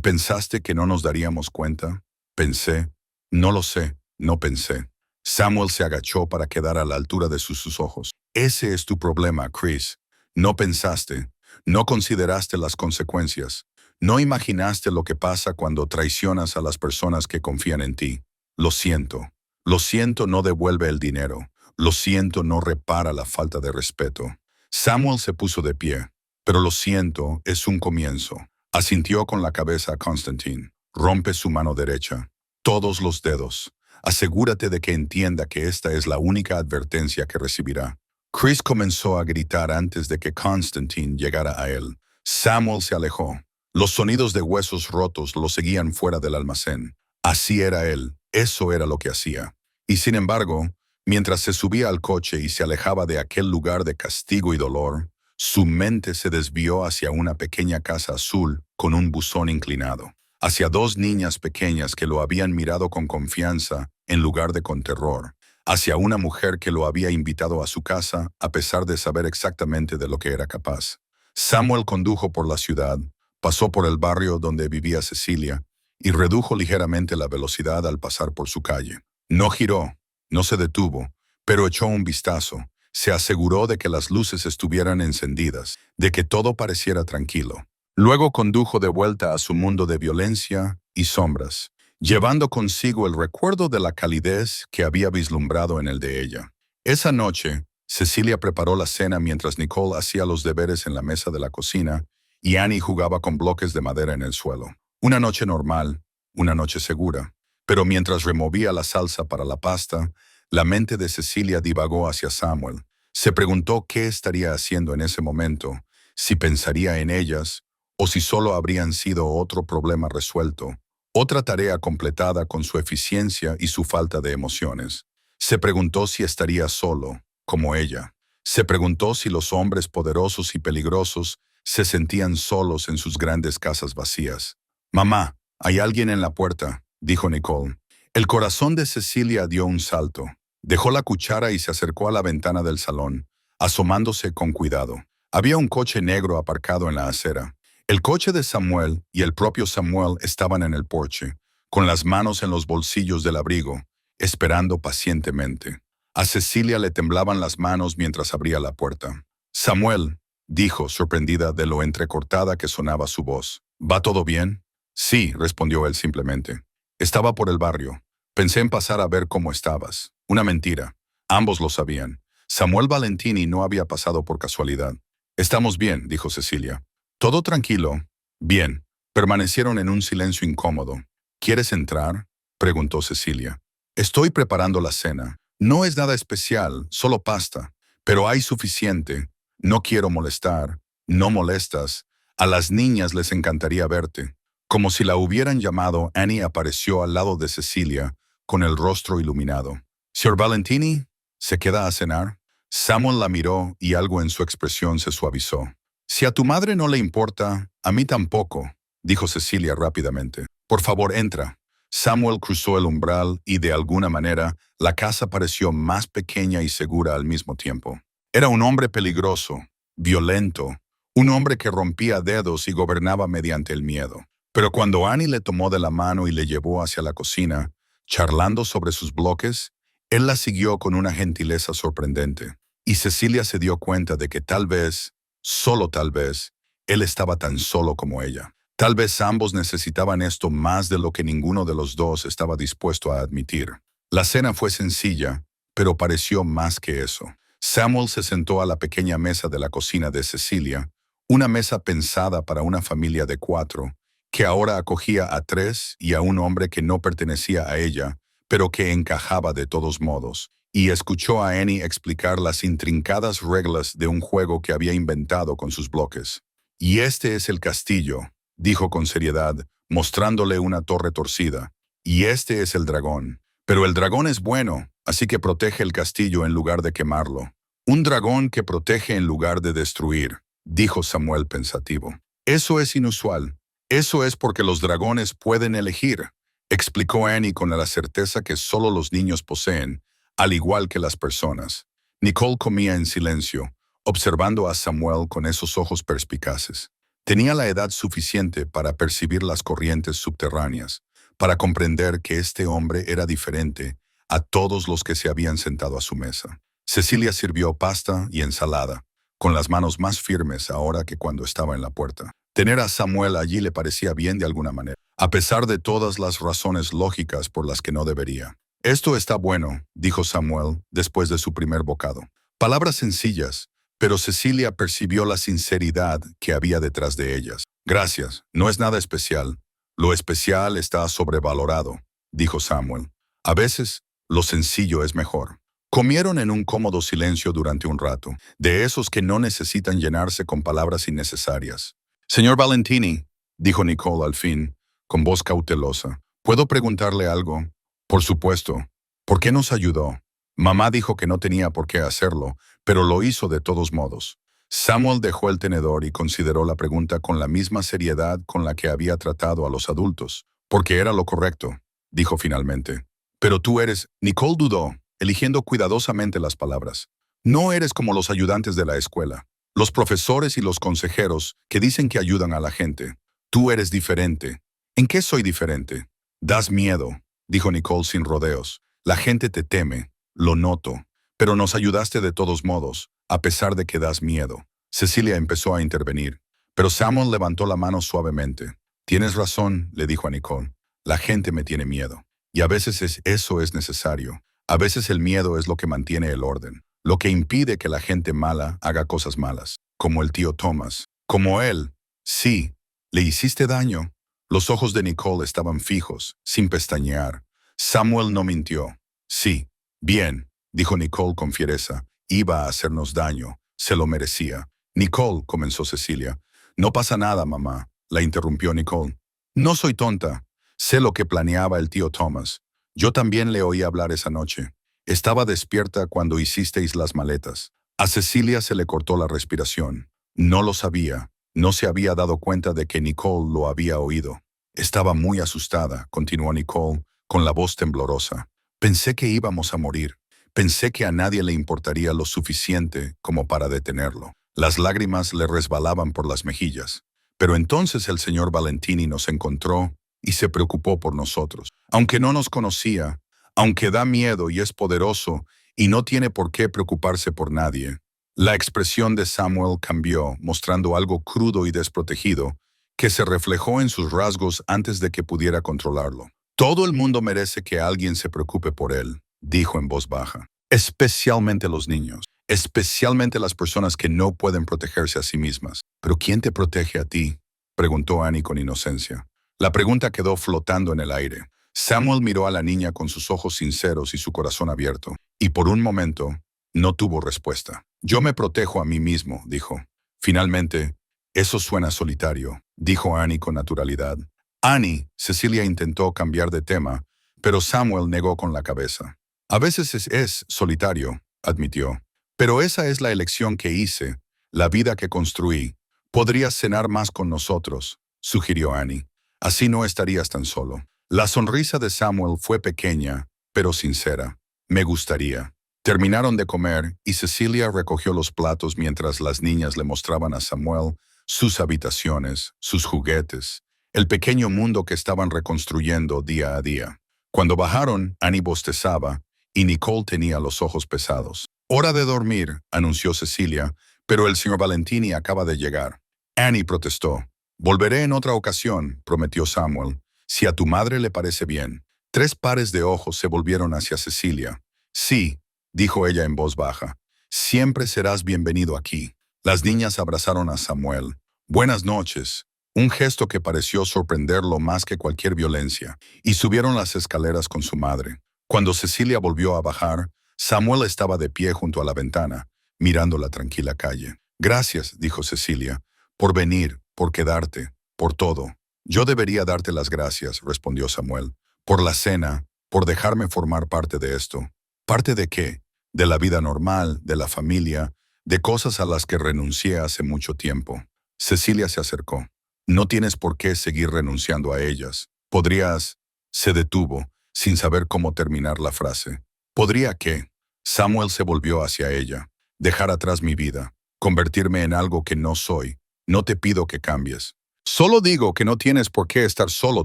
pensaste que no nos daríamos cuenta?». «Pensé». «No lo sé, no pensé». Samuel se agachó para quedar a la altura de sus ojos. «Ese es tu problema, Chris. No pensaste. No consideraste las consecuencias. No imaginaste lo que pasa cuando traicionas a las personas que confían en ti. Lo siento. Lo siento no devuelve el dinero. Lo siento no repara la falta de respeto». Samuel se puso de pie. «Pero lo siento es un comienzo». Asintió con la cabeza a Constantine. «Rompe su mano derecha. Todos los dedos. Asegúrate de que entienda que esta es la única advertencia que recibirá». Chris comenzó a gritar antes de que Constantine llegara a él. Samuel se alejó. Los sonidos de huesos rotos lo seguían fuera del almacén. Así era él, eso era lo que hacía. Y sin embargo, mientras se subía al coche y se alejaba de aquel lugar de castigo y dolor, su mente se desvió hacia una pequeña casa azul con un buzón inclinado, hacia 2 niñas pequeñas que lo habían mirado con confianza en lugar de con terror, hacia una mujer que lo había invitado a su casa a pesar de saber exactamente de lo que era capaz. Samuel condujo por la ciudad, pasó por el barrio donde vivía Cecilia y redujo ligeramente la velocidad al pasar por su calle. No giró, no se detuvo, pero echó un vistazo. Se aseguró de que las luces estuvieran encendidas, de que todo pareciera tranquilo. Luego condujo de vuelta a su mundo de violencia y sombras, llevando consigo el recuerdo de la calidez que había vislumbrado en el de ella. Esa noche, Cecilia preparó la cena mientras Nicole hacía los deberes en la mesa de la cocina y Annie jugaba con bloques de madera en el suelo. Una noche normal, una noche segura. Pero mientras removía la salsa para la pasta, la mente de Cecilia divagó hacia Samuel. Se preguntó qué estaría haciendo en ese momento, si pensaría en ellas, o si solo habrían sido otro problema resuelto, otra tarea completada con su eficiencia y su falta de emociones. Se preguntó si estaría solo, como ella. Se preguntó si los hombres poderosos y peligrosos se sentían solos en sus grandes casas vacías. «Mamá, hay alguien en la puerta», dijo Nicole. El corazón de Cecilia dio un salto. Dejó la cuchara y se acercó a la ventana del salón, asomándose con cuidado. Había un coche negro aparcado en la acera. El coche de Samuel y el propio Samuel estaban en el porche, con las manos en los bolsillos del abrigo, esperando pacientemente. A Cecilia le temblaban las manos mientras abría la puerta. «Samuel», dijo, sorprendida de lo entrecortada que sonaba su voz. «¿Va todo bien?» «Sí», respondió él simplemente. «Estaba por el barrio. Pensé en pasar a ver cómo estabas». Una mentira. Ambos lo sabían. Samuel Valentini no había pasado por casualidad. «Estamos bien», dijo Cecilia. «¿Todo tranquilo?» «Bien». Permanecieron en un silencio incómodo. «¿Quieres entrar?», preguntó Cecilia. «Estoy preparando la cena. No es nada especial, solo pasta. Pero hay suficiente. No quiero molestar. No molestas. A las niñas les encantaría verte». Como si la hubieran llamado, Annie apareció al lado de Cecilia, con el rostro iluminado. «Sr. Valentini, ¿se queda a cenar?» Samuel la miró y algo en su expresión se suavizó. «Si a tu madre no le importa, a mí tampoco», dijo Cecilia rápidamente. «Por favor, entra». Samuel cruzó el umbral y, de alguna manera, la casa pareció más pequeña y segura al mismo tiempo. Era un hombre peligroso, violento, un hombre que rompía dedos y gobernaba mediante el miedo. Pero cuando Annie le tomó de la mano y le llevó hacia la cocina, charlando sobre sus bloques, él la siguió con una gentileza sorprendente. Y Cecilia se dio cuenta de que tal vez, solo tal vez, él estaba tan solo como ella. Tal vez ambos necesitaban esto más de lo que ninguno de los dos estaba dispuesto a admitir. La cena fue sencilla, pero pareció más que eso. Samuel se sentó a la pequeña mesa de la cocina de Cecilia, una mesa pensada para una familia de 4, que ahora acogía a 3 y a un hombre que no pertenecía a ella, pero que encajaba de todos modos, y escuchó a Annie explicar las intrincadas reglas de un juego que había inventado con sus bloques. «Y este es el castillo», dijo con seriedad, mostrándole una torre torcida. «Y este es el dragón. Pero el dragón es bueno, así que protege el castillo en lugar de quemarlo». «Un dragón que protege en lugar de destruir», dijo Samuel pensativo. «Eso es inusual. Eso es porque los dragones pueden elegir», explicó Annie con la certeza que solo los niños poseen, al igual que las personas. Nicole comía en silencio, observando a Samuel con esos ojos perspicaces. Tenía la edad suficiente para percibir las corrientes subterráneas, para comprender que este hombre era diferente a todos los que se habían sentado a su mesa. Cecilia sirvió pasta y ensalada, con las manos más firmes ahora que cuando estaba en la puerta. Tener a Samuel allí le parecía bien de alguna manera, a pesar de todas las razones lógicas por las que no debería. «Esto está bueno», dijo Samuel después de su primer bocado. Palabras sencillas, pero Cecilia percibió la sinceridad que había detrás de ellas. «Gracias, no es nada especial. Lo especial está sobrevalorado», dijo Samuel. «A veces, lo sencillo es mejor». Comieron en un cómodo silencio durante un rato, de esos que no necesitan llenarse con palabras innecesarias. «Señor Valentini», dijo Nicole al fin, con voz cautelosa, «¿puedo preguntarle algo?» «Por supuesto. ¿Por qué nos ayudó?» «Mamá dijo que no tenía por qué hacerlo, pero lo hizo de todos modos». Samuel dejó el tenedor y consideró la pregunta con la misma seriedad con la que había tratado a los adultos. «Porque era lo correcto», dijo finalmente. «Pero tú eres...» Nicole dudó. eligiendo cuidadosamente las palabras. No eres como los ayudantes de la escuela, los profesores y los consejeros que dicen que ayudan a la gente. Tú eres diferente. ¿En qué soy diferente? Das miedo, dijo Nicole sin rodeos. La gente te teme, lo noto, pero nos ayudaste de todos modos, a pesar de que das miedo. Cecilia empezó a intervenir, pero Samuel levantó la mano suavemente. Tienes razón, le dijo a Nicole. La gente me tiene miedo. Y a veces eso es necesario. A veces el miedo es lo que mantiene el orden, lo que impide que la gente mala haga cosas malas, como el tío Thomas. Como él. Sí, le hiciste daño. Los ojos de Nicole estaban fijos, sin pestañear. Samuel no mintió. Sí, bien, dijo Nicole con fiereza. Iba a hacernos daño. Se lo merecía. Nicole, comenzó Cecilia. No pasa nada, mamá, la interrumpió Nicole. No soy tonta. Sé lo que planeaba el tío Thomas. Yo también le oí hablar esa noche. Estaba despierta cuando hicisteis las maletas. A Cecilia se le cortó la respiración. No lo sabía. No se había dado cuenta de que Nicole lo había oído. Estaba muy asustada, continuó Nicole, con la voz temblorosa. Pensé que íbamos a morir. Pensé que a nadie le importaría lo suficiente como para detenerlo. Las lágrimas le resbalaban por las mejillas. Pero entonces el señor Valentini nos encontró y se preocupó por nosotros. Aunque no nos conocía, aunque da miedo y es poderoso y no tiene por qué preocuparse por nadie. La expresión de Samuel cambió, mostrando algo crudo y desprotegido, que se reflejó en sus rasgos antes de que pudiera controlarlo. Todo el mundo merece que alguien se preocupe por él, dijo en voz baja. Especialmente los niños, especialmente las personas que no pueden protegerse a sí mismas. ¿Pero quién te protege a ti?, preguntó Annie con inocencia. La pregunta quedó flotando en el aire. Samuel miró a la niña con sus ojos sinceros y su corazón abierto, y por un momento no tuvo respuesta. Yo me protejo a mí mismo, dijo. Finalmente, eso suena solitario, dijo Annie con naturalidad. Annie, Cecilia intentó cambiar de tema, pero Samuel negó con la cabeza. A veces es solitario, admitió. Pero esa es la elección que hice, la vida que construí. Podrías cenar más con nosotros, sugirió Annie. Así no estarías tan solo. La sonrisa de Samuel fue pequeña, pero sincera. Me gustaría. Terminaron de comer y Cecilia recogió los platos mientras las niñas le mostraban a Samuel sus habitaciones, sus juguetes, el pequeño mundo que estaban reconstruyendo día a día. Cuando bajaron, Annie bostezaba y Nicole tenía los ojos pesados. Hora de dormir, anunció Cecilia, pero el señor Valentini acaba de llegar. Annie protestó. Volveré en otra ocasión, prometió Samuel, si a tu madre le parece bien. 3 pares de ojos se volvieron hacia Cecilia. Sí, dijo ella en voz baja, siempre serás bienvenido aquí. Las niñas abrazaron a Samuel. Buenas noches, un gesto que pareció sorprenderlo más que cualquier violencia, y subieron las escaleras con su madre. Cuando Cecilia volvió a bajar, Samuel estaba de pie junto a la ventana, mirando la tranquila calle. Gracias, dijo Cecilia, por venir, por quedarte, por todo. Yo debería darte las gracias, respondió Samuel, por la cena, por dejarme formar parte de esto. ¿Parte de qué? De la vida normal, de la familia, de cosas a las que renuncié hace mucho tiempo. Cecilia se acercó. No tienes por qué seguir renunciando a ellas. Podrías... Se detuvo, sin saber cómo terminar la frase. ¿Podría qué? Samuel se volvió hacia ella. Dejar atrás mi vida, convertirme en algo que no soy. No te pido que cambies. Solo digo que no tienes por qué estar solo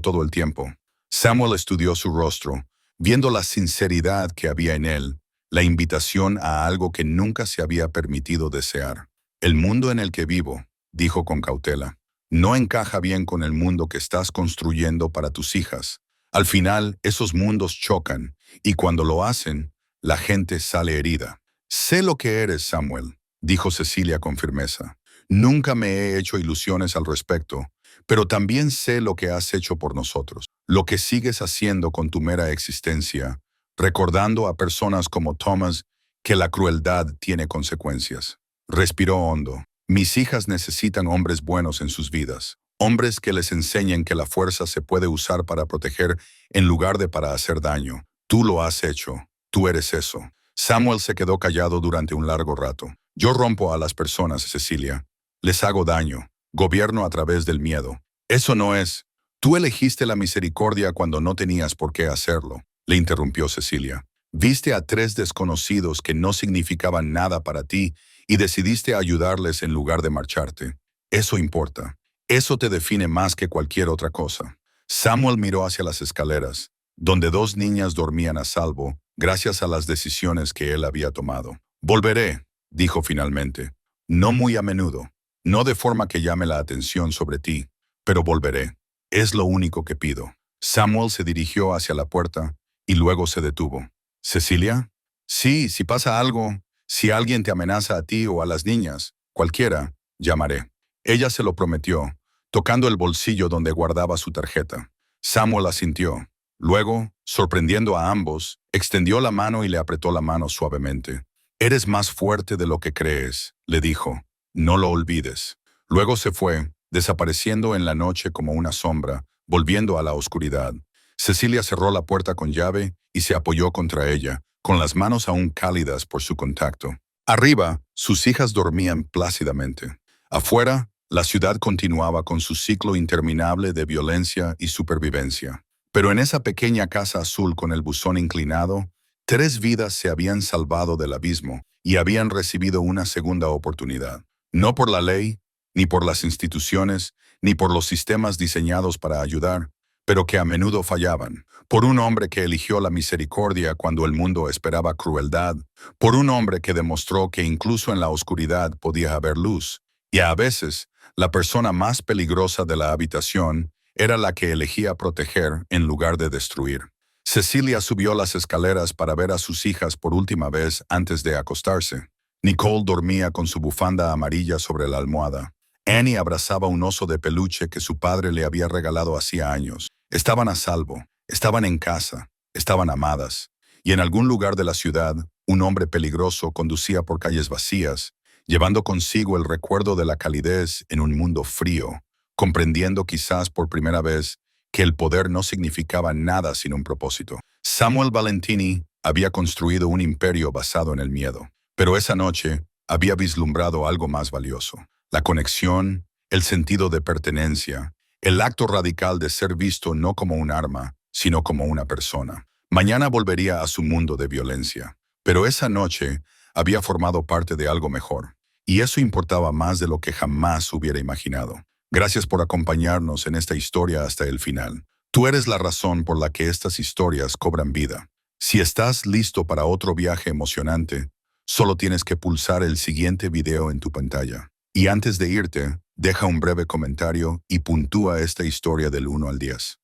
todo el tiempo. Samuel estudió su rostro, viendo la sinceridad que había en él, la invitación a algo que nunca se había permitido desear. El mundo en el que vivo, dijo con cautela, no encaja bien con el mundo que estás construyendo para tus hijas. Al final, esos mundos chocan, y cuando lo hacen, la gente sale herida. Sé lo que eres, Samuel, dijo Cecilia con firmeza. Nunca me he hecho ilusiones al respecto, pero también sé lo que has hecho por nosotros, lo que sigues haciendo con tu mera existencia, recordando a personas como Thomas que la crueldad tiene consecuencias. Respiró hondo. Mis hijas necesitan hombres buenos en sus vidas, hombres que les enseñen que la fuerza se puede usar para proteger en lugar de para hacer daño. Tú lo has hecho, tú eres eso. Samuel se quedó callado durante un largo rato. Yo rompo a las personas, Cecilia. Les hago daño. Gobierno a través del miedo. Eso no es. Tú elegiste la misericordia cuando no tenías por qué hacerlo, le interrumpió Cecilia. Viste a tres desconocidos que no significaban nada para ti y decidiste ayudarles en lugar de marcharte. Eso importa. Eso te define más que cualquier otra cosa. Samuel miró hacia las escaleras, donde dos niñas dormían a salvo, gracias a las decisiones que él había tomado. Volveré, dijo finalmente. No muy a menudo, no de forma que llame la atención sobre ti, pero volveré. Es lo único que pido. Samuel se dirigió hacia la puerta y luego se detuvo. ¿Cecilia? Sí, si pasa algo, si alguien te amenaza a ti o a las niñas, cualquiera, llamaré. Ella se lo prometió, tocando el bolsillo donde guardaba su tarjeta. Samuel asintió. Luego, sorprendiendo a ambos, extendió la mano y le apretó la mano suavemente. Eres más fuerte de lo que crees, le dijo. No lo olvides. Luego se fue, desapareciendo en la noche como una sombra, volviendo a la oscuridad. Cecilia cerró la puerta con llave y se apoyó contra ella, con las manos aún cálidas por su contacto. Arriba, sus hijas dormían plácidamente. Afuera, la ciudad continuaba con su ciclo interminable de violencia y supervivencia. Pero en esa pequeña casa azul con el buzón inclinado, tres vidas se habían salvado del abismo y habían recibido una segunda oportunidad. No por la ley, ni por las instituciones, ni por los sistemas diseñados para ayudar, pero que a menudo fallaban. Por un hombre que eligió la misericordia cuando el mundo esperaba crueldad. Por un hombre que demostró que incluso en la oscuridad podía haber luz. Y a veces, la persona más peligrosa de la habitación era la que elegía proteger en lugar de destruir. Cecilia subió las escaleras para ver a sus hijas por última vez antes de acostarse. Nicole dormía con su bufanda amarilla sobre la almohada. Annie abrazaba un oso de peluche que su padre le había regalado hacía años. Estaban a salvo, estaban en casa, estaban amadas. Y en algún lugar de la ciudad, un hombre peligroso conducía por calles vacías, llevando consigo el recuerdo de la calidez en un mundo frío, comprendiendo quizás por primera vez que el poder no significaba nada sin un propósito. Samuel Valentini había construido un imperio basado en el miedo, pero esa noche había vislumbrado algo más valioso: la conexión, el sentido de pertenencia, el acto radical de ser visto no como un arma, sino como una persona. Mañana volvería a su mundo de violencia, pero esa noche había formado parte de algo mejor, y eso importaba más de lo que jamás hubiera imaginado. Gracias por acompañarnos en esta historia hasta el final. Tú eres la razón por la que estas historias cobran vida. Si estás listo para otro viaje emocionante, solo tienes que pulsar el siguiente video en tu pantalla. Y antes de irte, deja un breve comentario y puntúa esta historia del 1 al 10.